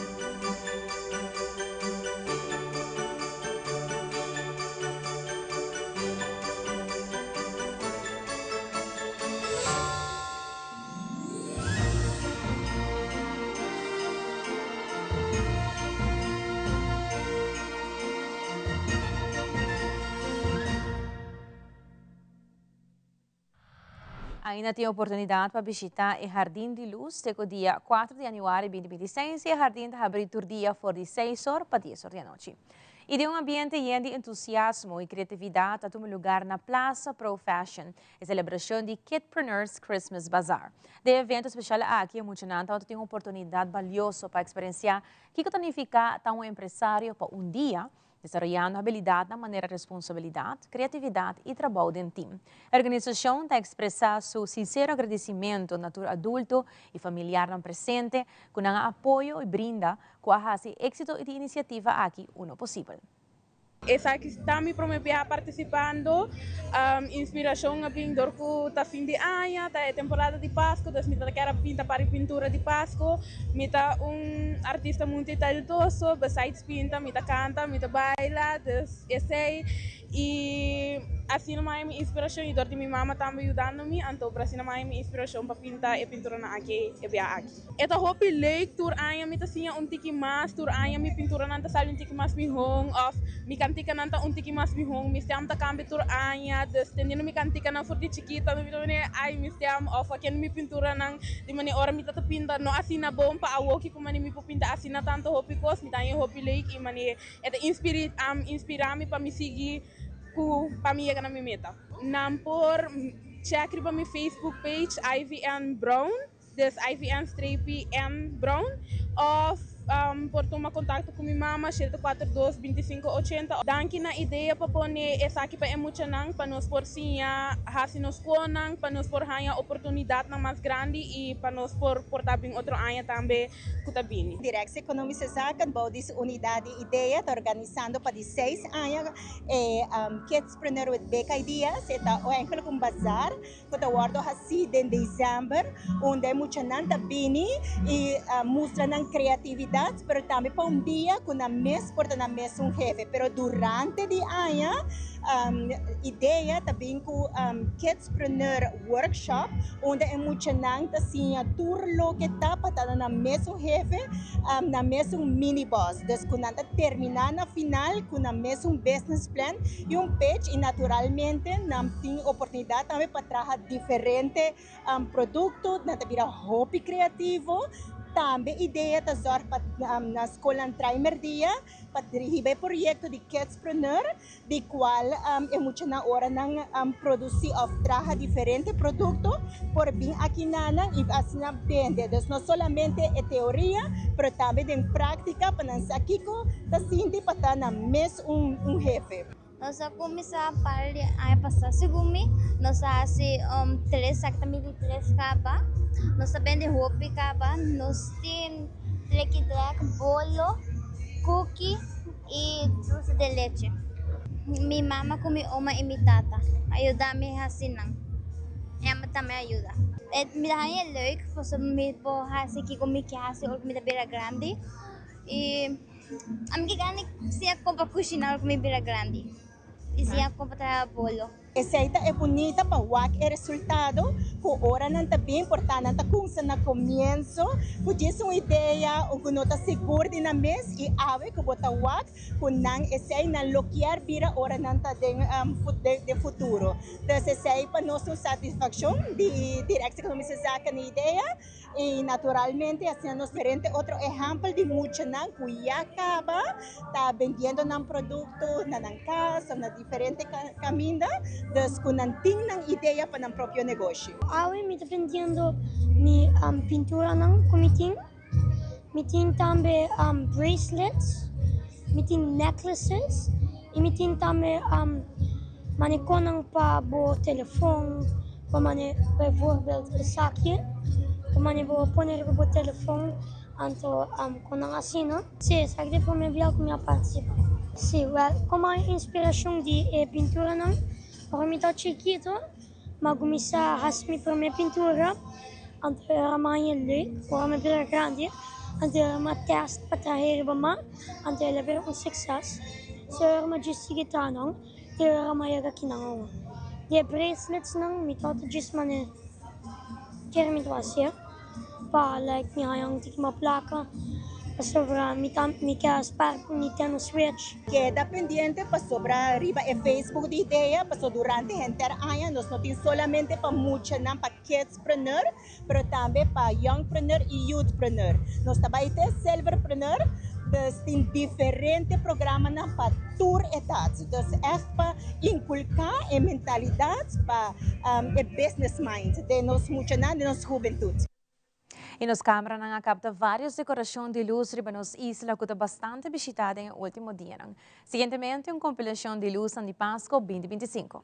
Ainda tem oportunidade para visitar o Jardim de Luz, no dia 4 de janeiro de 2026, e o jardim está aberto dia de 6 horas para 10 horas da noite. E de um ambiente cheio de entusiasmo e criatividade, a tomar lugar na Plaza Pro Fashion, a celebração de Kidpreneurs Christmas Bazaar. De evento especial aqui, emocionante, onde tem uma oportunidade valiosa para experienciar o que significa estar um empresário para um dia, desarrollando habilidade de maneira responsabilidade, criatividade e trabalho em time. A organização está expressar seu sincero agradecimento na tur adulto e familiar no presente, com apoio e brinda com a êxito de iniciativa aqui uno possível. Essa que está me promovendo participando, inspiração a pintor que está fim de ano, tá temporada de Páscoa, então me quero pintar para pintura de Páscoa, me tá artista muito talentoso, besides pinta, me canta, me baila, esse e assim não é minha inspiração e dor de minha mama também ajudando-me, então para assim não é minha inspiração para pintar e pintura na aqui e bem aqui. Então hope like tur aya me tá assim tiki mais tur aya me pintura nanta salin tiki mais mi home of mi cantica nanta tiki mais mi home mi stem ta cambi tur aya destendendo mi cantica na for di chiquita mi done ai mi stem of aken mi pintura nang di mani ora mi tá pinta no assim na bom pa awoki como mi po pinta assim na tanto hope cos mi tá hope like e mani eta inspirar-me para me seguir para mim chegar na minha meta. Não por check para minha Facebook page IVN Brown, des IVN-N Brown, ou por tomar contato com minha mama, 742-2580. Danke na ideia para pôr essa aqui para emocionar, para nós por sim, assim nos conang, para nós por ganhar oportunidade mais grande e para nós por portar bem outro ano também que está bem. Direção Econômica Sacan, Baudis Unidade Ideia, está organizando para 16 anos Kidspreneur with Beca Ideas, está o encontro com bazar, que está guardo assim em dezembro, onde emocionante está bem e mostrando criatividade. Pero também para dia com a mês porta na mês jefe, pero durante o ano ideia também com Kidspreneur Workshop, onde é emocionante assim a turlo que tá para na mês jefe, na mês mini boss, desconanta terminar na final com a mês business plan e page e naturalmente não tem oportunidade também para trabalhar diferente produto, na vira hobby criativo. Também ideia da zorpa na escola primeiro dia para dirigir o projeto de Kidspreneur, de qual é muito na hora de produzir ou trabalhar diferentes produtos por bem aqui nana e assim aprende. Então não somente é teoria, mas também em prática para nós aqui tá sentindo para estar na mês jefe. Nós começamos a falar passar segumi, nós fazemos 3 capa, nós sabemos roupa capa, nós temos bolo, cookie e doce de leite. Minha mama com minha oma e minha tata ajuda-me assim não, ela também ajuda. Me dá leuk, porque me pode fazer que comigo que fazer ou me dá bem grande e a minha gana se compra cozinhar com minha bem grande. E se comprar bolo. Receita é bonita para o resultado, com hora não está bem importante, com se no começo, porque é uma ideia, o que não está seguro na mesa e ave que bota o com não esse não loquear vira hora não está de futuro. Então esse é para nossa satisfação de Direção Econômica Sacan na ideia e naturalmente assim nós diferente outro exemplo de muito não que já acaba está vendendo um produto na casa na diferente caminho. Das kung nanting ng ideya pa ng propio negosyo. Awi mi vendendo mi pintura ng kumiting. Miting tambe bracelets, miting necklaces, miting tambe manikonang pa bo telefon, como bijvoorbeeld een zakje, como vou poner o telefone anto com a assino. Sim, sabe de como eu minha participa. Sim, como a inspiração de pintura não, para mim tá chiquito, mas começar a rasmi para minha pintura, anto era mais leuk, para mim era grande, anto era uma teste para trazer para mim, anto ela era sucesso. Se era uma justiça não, era mais aqui não. De bracelets não, me toca just mané, quer me trazer, para like minha yang tik uma placa. Sobra mi queda spark Nintendo Switch. Queda pendiente para sobra arriba en Facebook de idea, para durante gente año nos no tiene solamente para mucha para kidspreneur, pero también para youngpreneur y youthpreneur. Nos está ahí silverpreneur, dus tem diferentes programas para tour edades. Dus echt para inculcar a mentalidad para el business mind de nos mucha de nos juventud. E nos câmara nga capta várias decorações de luz riba nos isla que está bastante visitada em último dia. Seguintemente, uma compilação de luz de Páscoa 2025.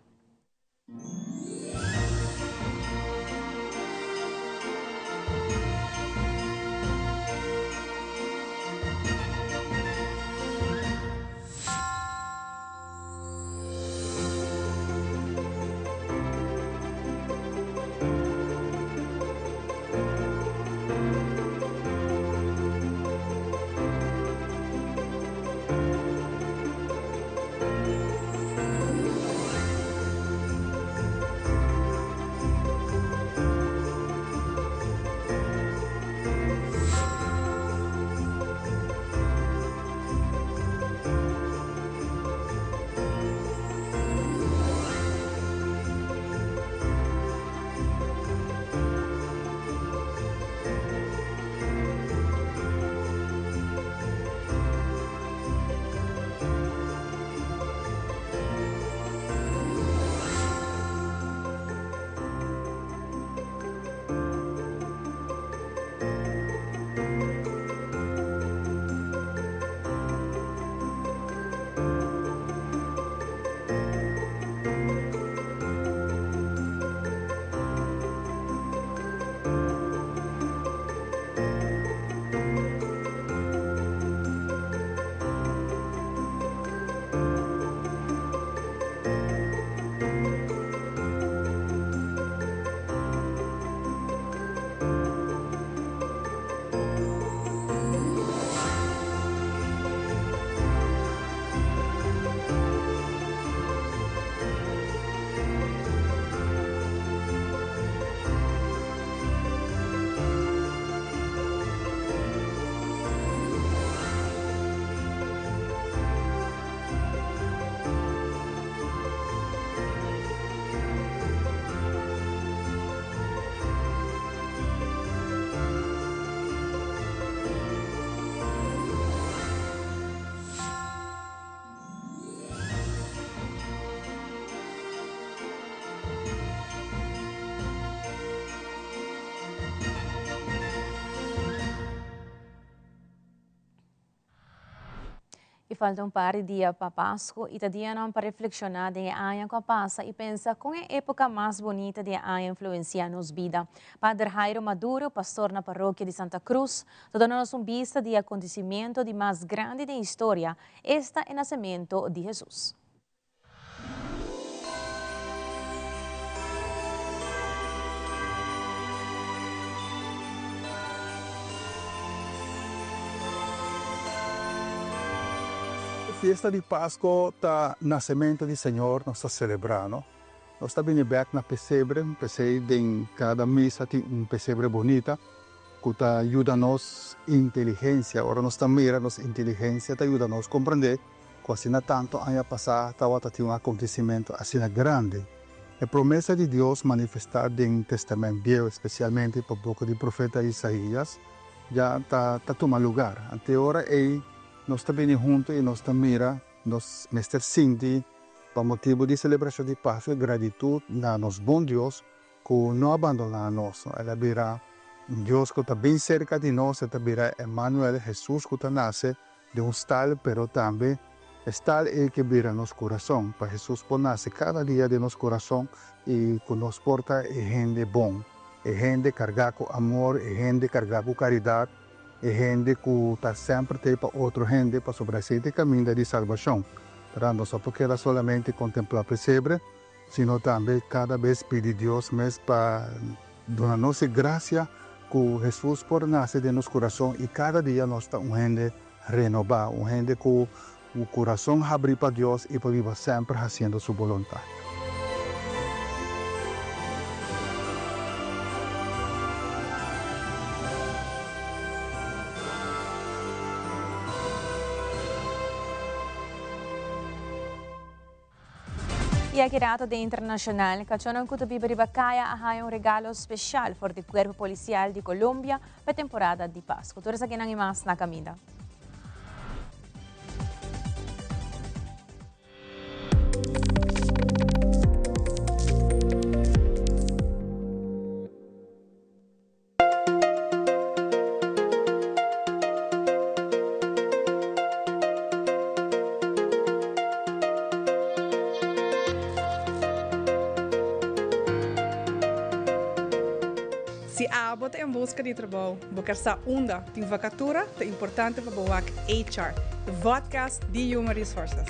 E falta par de dias para Páscoa e dia não para reflexionar de ano que passa e pensa com a época mais bonita de ano influenciar nos vida. Padre Jairo Maduro, pastor na paróquia de Santa Cruz, dando-nos vista de acontecimento de mais grande da história, este é o nascimento de Jesus. Fiesta de Páscoa, tá nascimento do Senhor, nós estamos celebrando. Nós estamos vindo na pesebre em cada missa tem pesebre bonita, que ajuda-nos inteligência. Agora nós estamos mirando nossa inteligência, ajuda-nos a compreender que assim tanto ano passado tinha um acontecimento assim grande. A promessa de Deus manifestada em Testamento Velho, especialmente por boca do profeta Isaías, já está tomando lugar. Até agora nós estamos juntos e nós estamos mirando, nós mestre Cinti, para motivo de celebração de Páscoa e gratidão a nosso bom Deus, que não abandona nós. Ela virá Deus que está bem cerca de nós, ela virá Emmanuel, Jesus que nasce de um estado, mas também Está el que vira nos corazón, para Jesús ponerse cada día de nos corazón y que nos porta gente bon, gente cargada con amor, gente cargada con caridad, gente que está siempre para otra gente para sobresair el camino de salvación. Para no solo queda solamente contemplar pesebre, sino también cada vez pedir Dios más para darnos gracia que Jesús por nacer de nuestro corazón y cada día nos está un gente renovada, un gente que o corazón abrir para Dios y para vivir siempre haciendo su voluntad. E aqui rato de internacional, cachonan kutubi beribakaya hay um regalo especial for the Cuerpo Policial de Colômbia para a temporada de Páscoa. Todos aqui nang imas na camida. Se a abot em busca de trabalho, buscar sa onda de vacatura, é importante para boak HR, the podcast de Human Resources.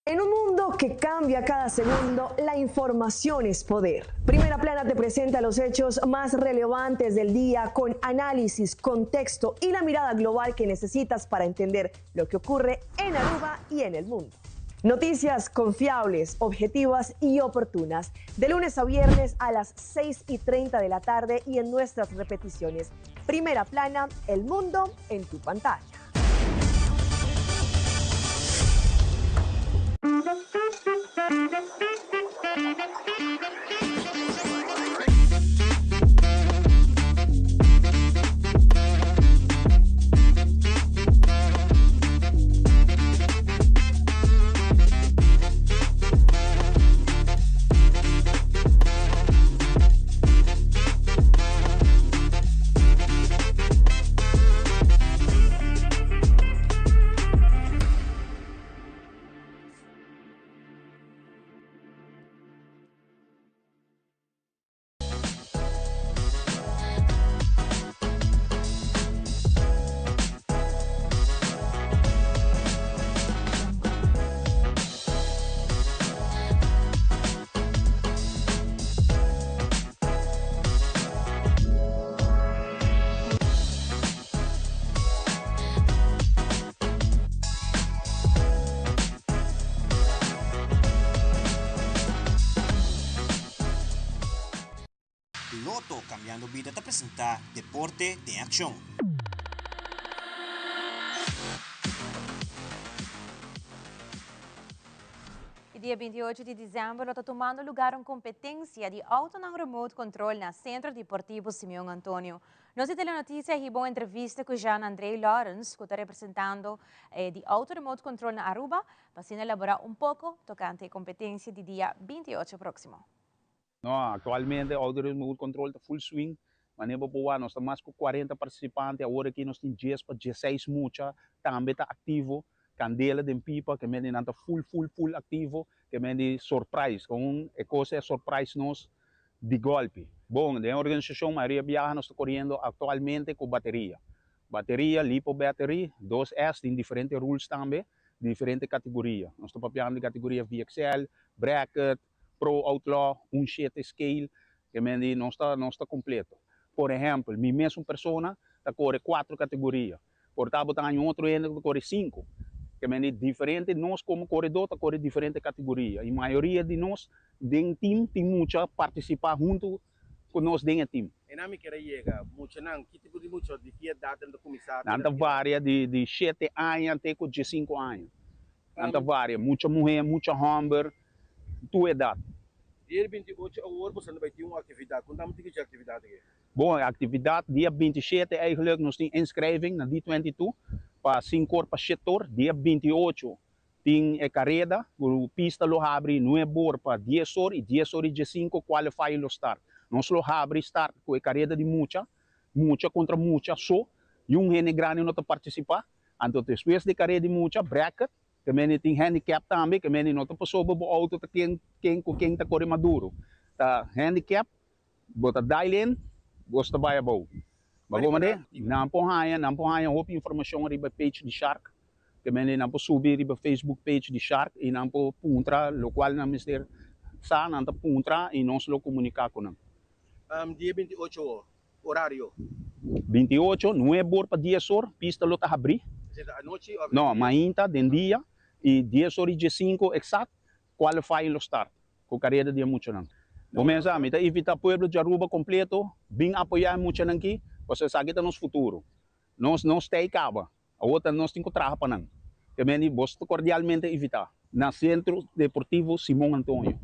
En un mundo que cambia cada segundo, la información es poder. Primera Plana te presenta los hechos más relevantes del día con análisis, contexto y la mirada global que necesitas para entender lo que ocurre en Aruba y en el mundo. Noticias confiables, objetivas y oportunas, de lunes a viernes a las 6:30 de la tarde y en nuestras repeticiones. Primera Plana, el mundo en tu pantalla. Loto Cambiando Vida te presenta Deporte de Acción. E dia 28 de dezembro está tomando lugar uma competência de auto ng remote control na Centro Deportivo Simeão Antônio. Nós temos notícia e boa entrevista com Jean André Lawrence, que está representando de auto remote control na Aruba, para se elaborar pouco tocante a competência de dia 28 próximo. No, atualmente o auto remote control está full swing. Maneira boa, nós temos mais de 40 participantes, agora aqui nós temos 10 para 16 mucha, também está ativo. Candela de pipa, que me está full ativo, que me surprise, com uma coisa surprise nos de golpe. Bom, a organização Maria Viaja nós está correndo atualmente com bateria. Bateria, lipo battery, 2S, em diferentes rules também, diferentes categorias. Nós estamos falando de categoria VXL, Bracket, Pro Outlaw, 1.7 Scale, que me não está completo. Por exemplo, minha mesma pessoa está correndo 4 categorias. Portanto, tem outro ainda que corre 5. Que é diferente, nós como corredor, está correndo diferente categoria. E a maioria de nós, dentro do time, tem muita participar junto com nós dentro do time. E não me quer chegar, muito não, que tipo de muito de que data do comissário? Nanta varia de 7 anos até 15 anos. Nanta varia, muita mulher, muita homem, tua idade. Dia 28 agora você vai ter uma atividade. Quando estamos tendo atividade aqui? Bom, a atividade dia 27 eigenlijk nós temos inscreving na D22 para 5 para setor. Dia 28 tem a carreira, o pista lo abre 9 horas para 10 horas e 10 horas e 5 qualify lo start. nós lo abre start com a carreira de mucha contra mucha, só, e gente grande não participa. Então, depois de carreira de mucha, bracket, que tem handicap também, que não passou por auto, quem está correndo maduro. Tá handicap, bota dial-in, gosta de baia bom. Mas como é? Não ponha outra informação ali na page de Shark, que não pode subir na Facebook page de Shark e não pode puntra, o qual não mister sa não pode puntra e não se lo comunicar com não. Dia 28 horário. 28, 9 horas para 10 horas, pista lo tá abrir. A noite ou Não, mainta de dia e 10 horas e 15 exato, qualify lo start. Com carreira de muito não. Começa a mita evita pueblo de Aruba completo, bem apoiar muito não aqui. Você sabe que no futuro, nós não está acaba, a outra nós temos que trabalhar para não. Também vos cordialmente evitar. Na Centro Deportivo Simão Antônio.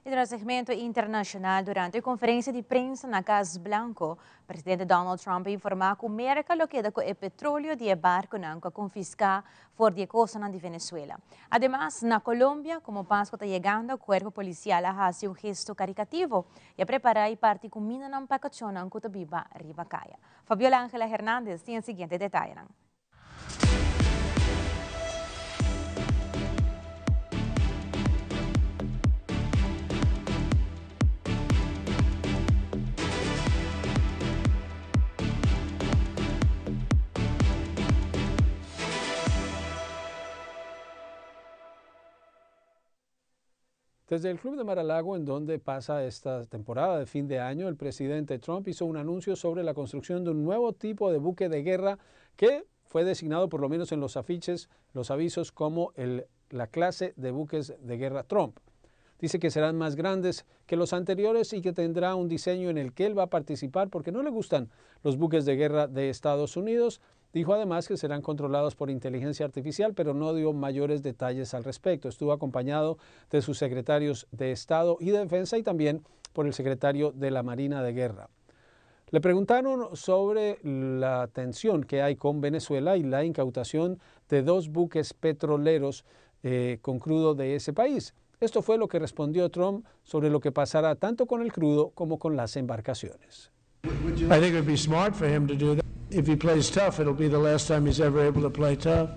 E no segmento internacional, durante a conferência de prensa na Casa Blanco, o presidente Donald Trump informou que a América lo queda com o petróleo de barco que confisca fora de costa de Venezuela. Además, na Colômbia, como Pasco está chegando, o cuerpo policial hace um gesto caricativo e prepara e parte com mina na embarcação que tabiba Ribacaya. Fabiola Ángela Hernández tem o seguinte detalhe. Desde el Club de Mar-a-Lago, en donde pasa esta temporada de fin de año, el presidente Trump hizo un anuncio sobre la construcción de un nuevo tipo de buque de guerra que fue designado, por lo menos en los afiches, los avisos, como la clase de buques de guerra Trump. Dice que serán más grandes que los anteriores y que tendrá un diseño en el que él va a participar porque no le gustan los buques de guerra de Estados Unidos. Dijo además que serán controlados por inteligencia artificial, pero no dio mayores detalles al respecto. Estuvo acompañado de sus secretarios de Estado y de Defensa y también por el secretario de la Marina de Guerra. Le preguntaron sobre la tensión que hay con Venezuela y la incautación de 2 buques petroleros con crudo de ese país. Esto fue lo que respondió Trump sobre lo que pasará tanto con el crudo como con las embarcaciones. I think it would be smart for him to do that. If he plays tough, it'll be the last time he's ever able to play tough.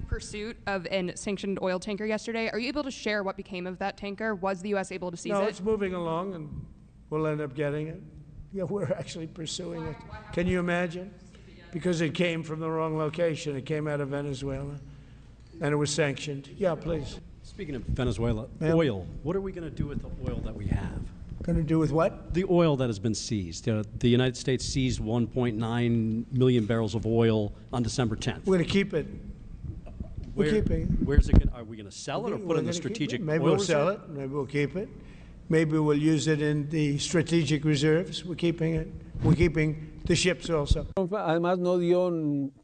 Pursuit of a sanctioned oil tanker yesterday. Are you able to share what became of that tanker? Was the U.S. able to seize it? No, it's moving along, and we'll end up getting it. Yeah, we're actually pursuing it. Can you imagine? Because it came from the wrong location. It came out of Venezuela, and it was sanctioned. Yeah, please. Speaking of Venezuela, oil, what are we going to do with the oil that we have? Going to do with what? The oil that has been seized. The United States seized 1.9 million barrels of oil on December 10th. We're going to keep it. We're keeping it. Where's it? Are we going to sell it or put it in the strategic oil reserve? Maybe we'll sell it. Maybe we'll keep it. Maybe we'll use it in the strategic reserves. We're keeping it. We're keeping the ships also. Además, no dio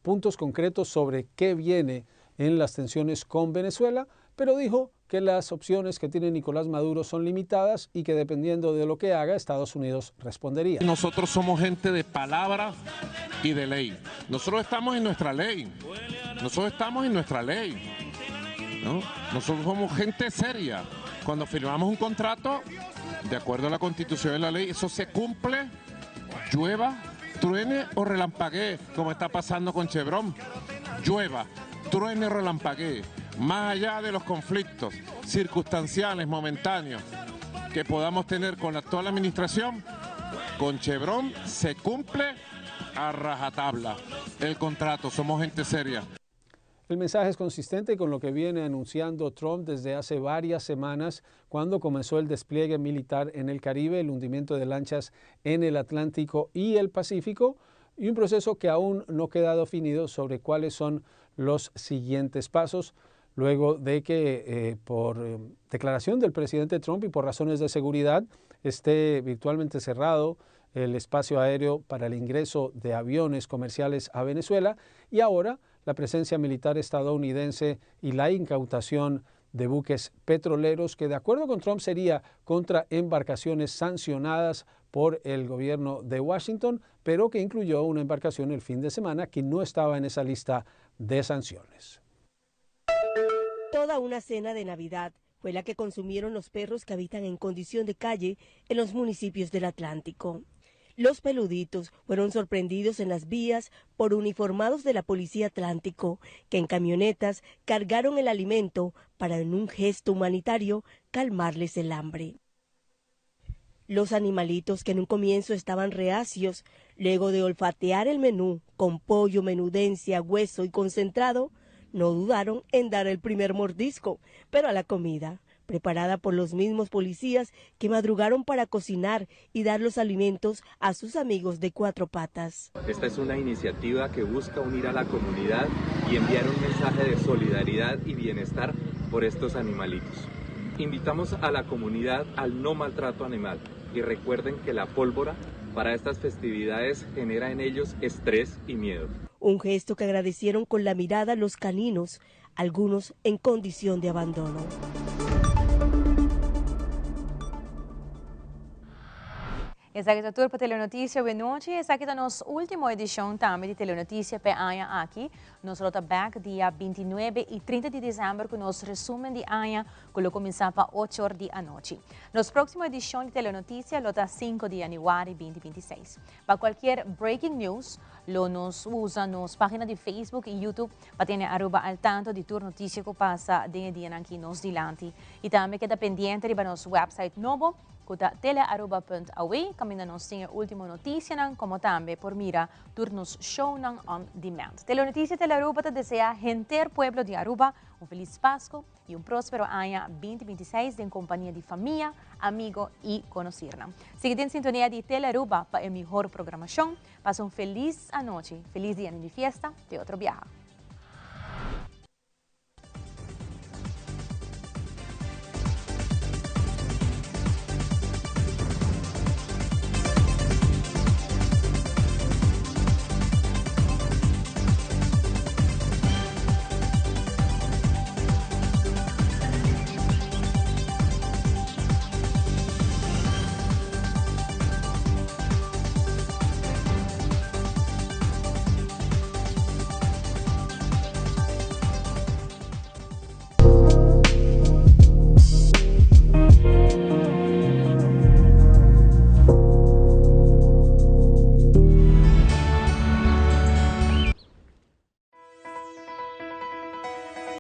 puntos concretos sobre qué viene en las tensiones con Venezuela, pero dijo que las opciones que tiene Nicolás Maduro son limitadas y que dependiendo de lo que haga, Estados Unidos respondería. Nosotros somos gente de palabra y de ley. Nosotros estamos en nuestra ley. Nosotros estamos en nuestra ley, ¿no? Nosotros somos gente seria. Cuando firmamos un contrato, de acuerdo a la Constitución y la ley, eso se cumple, llueva, truene o relampaguee, como está pasando con Chevron. Llueva, truene o relampaguee. Más allá de los conflictos circunstanciales, momentáneos, que podamos tener con la actual administración, con Chevron se cumple a rajatabla el contrato. Somos gente seria. El mensaje es consistente con lo que viene anunciando Trump desde hace varias semanas, cuando comenzó el despliegue militar en el Caribe, el hundimiento de lanchas en el Atlántico y el Pacífico, y un proceso que aún no queda definido sobre cuáles son los siguientes pasos, luego de que por declaración del presidente Trump y por razones de seguridad esté virtualmente cerrado el espacio aéreo para el ingreso de aviones comerciales a Venezuela, y ahora la presencia militar estadounidense y la incautación de buques petroleros que, de acuerdo con Trump, sería contra embarcaciones sancionadas por el gobierno de Washington, pero que incluyó una embarcación el fin de semana que no estaba en esa lista de sanciones. Toda una cena de Navidad fue la que consumieron los perros que habitan en condición de calle en los municipios del Atlántico. Los peluditos fueron sorprendidos en las vías por uniformados de la Policía Atlántico, que en camionetas cargaron el alimento para, en un gesto humanitario, calmarles el hambre. Los animalitos, que en un comienzo estaban reacios, luego de olfatear el menú con pollo, menudencia, hueso y concentrado, no dudaron en dar el primer mordisco, pero a la comida, preparada por los mismos policías que madrugaron para cocinar y dar los alimentos a sus amigos de cuatro patas. Esta es una iniciativa que busca unir a la comunidad y enviar un mensaje de solidaridad y bienestar por estos animalitos. Invitamos a la comunidad al no maltrato animal y recuerden que la pólvora para estas festividades genera en ellos estrés y miedo. Un gesto que agradecieron con la mirada los caninos, algunos en condición de abandono. Essa aqui é a turma Telenotícia, boa noite. Essa aqui é a nossa última edição também de Telenotícia PAIA aqui. Nós estamos back dia 29 e 30 de dezembro com nosso resumo de AIA, que começa para 8 horas da noite. Nossa próxima edição de Telenotícia é 5 de janeiro de 2026. Para qualquer breaking news, nos usa nas páginas de Facebook e YouTube para ter al tanto de toda notícia que passa dia aqui nos dilante. E também queda pendente para nosso website novo, kuta tele@.aw, kami na nos tinha última notícia nang como tambe por mira turnos show nang on demand. Telenotícia Tele Aruba te desea gente pueblo de Aruba feliz Pascua e próspero año 2026 em companhia de família, amigo e conhecida. Siga em sintonia de Tele Aruba para a melhor programação. Passa feliz noite, feliz dia de fiesta de outro viaje.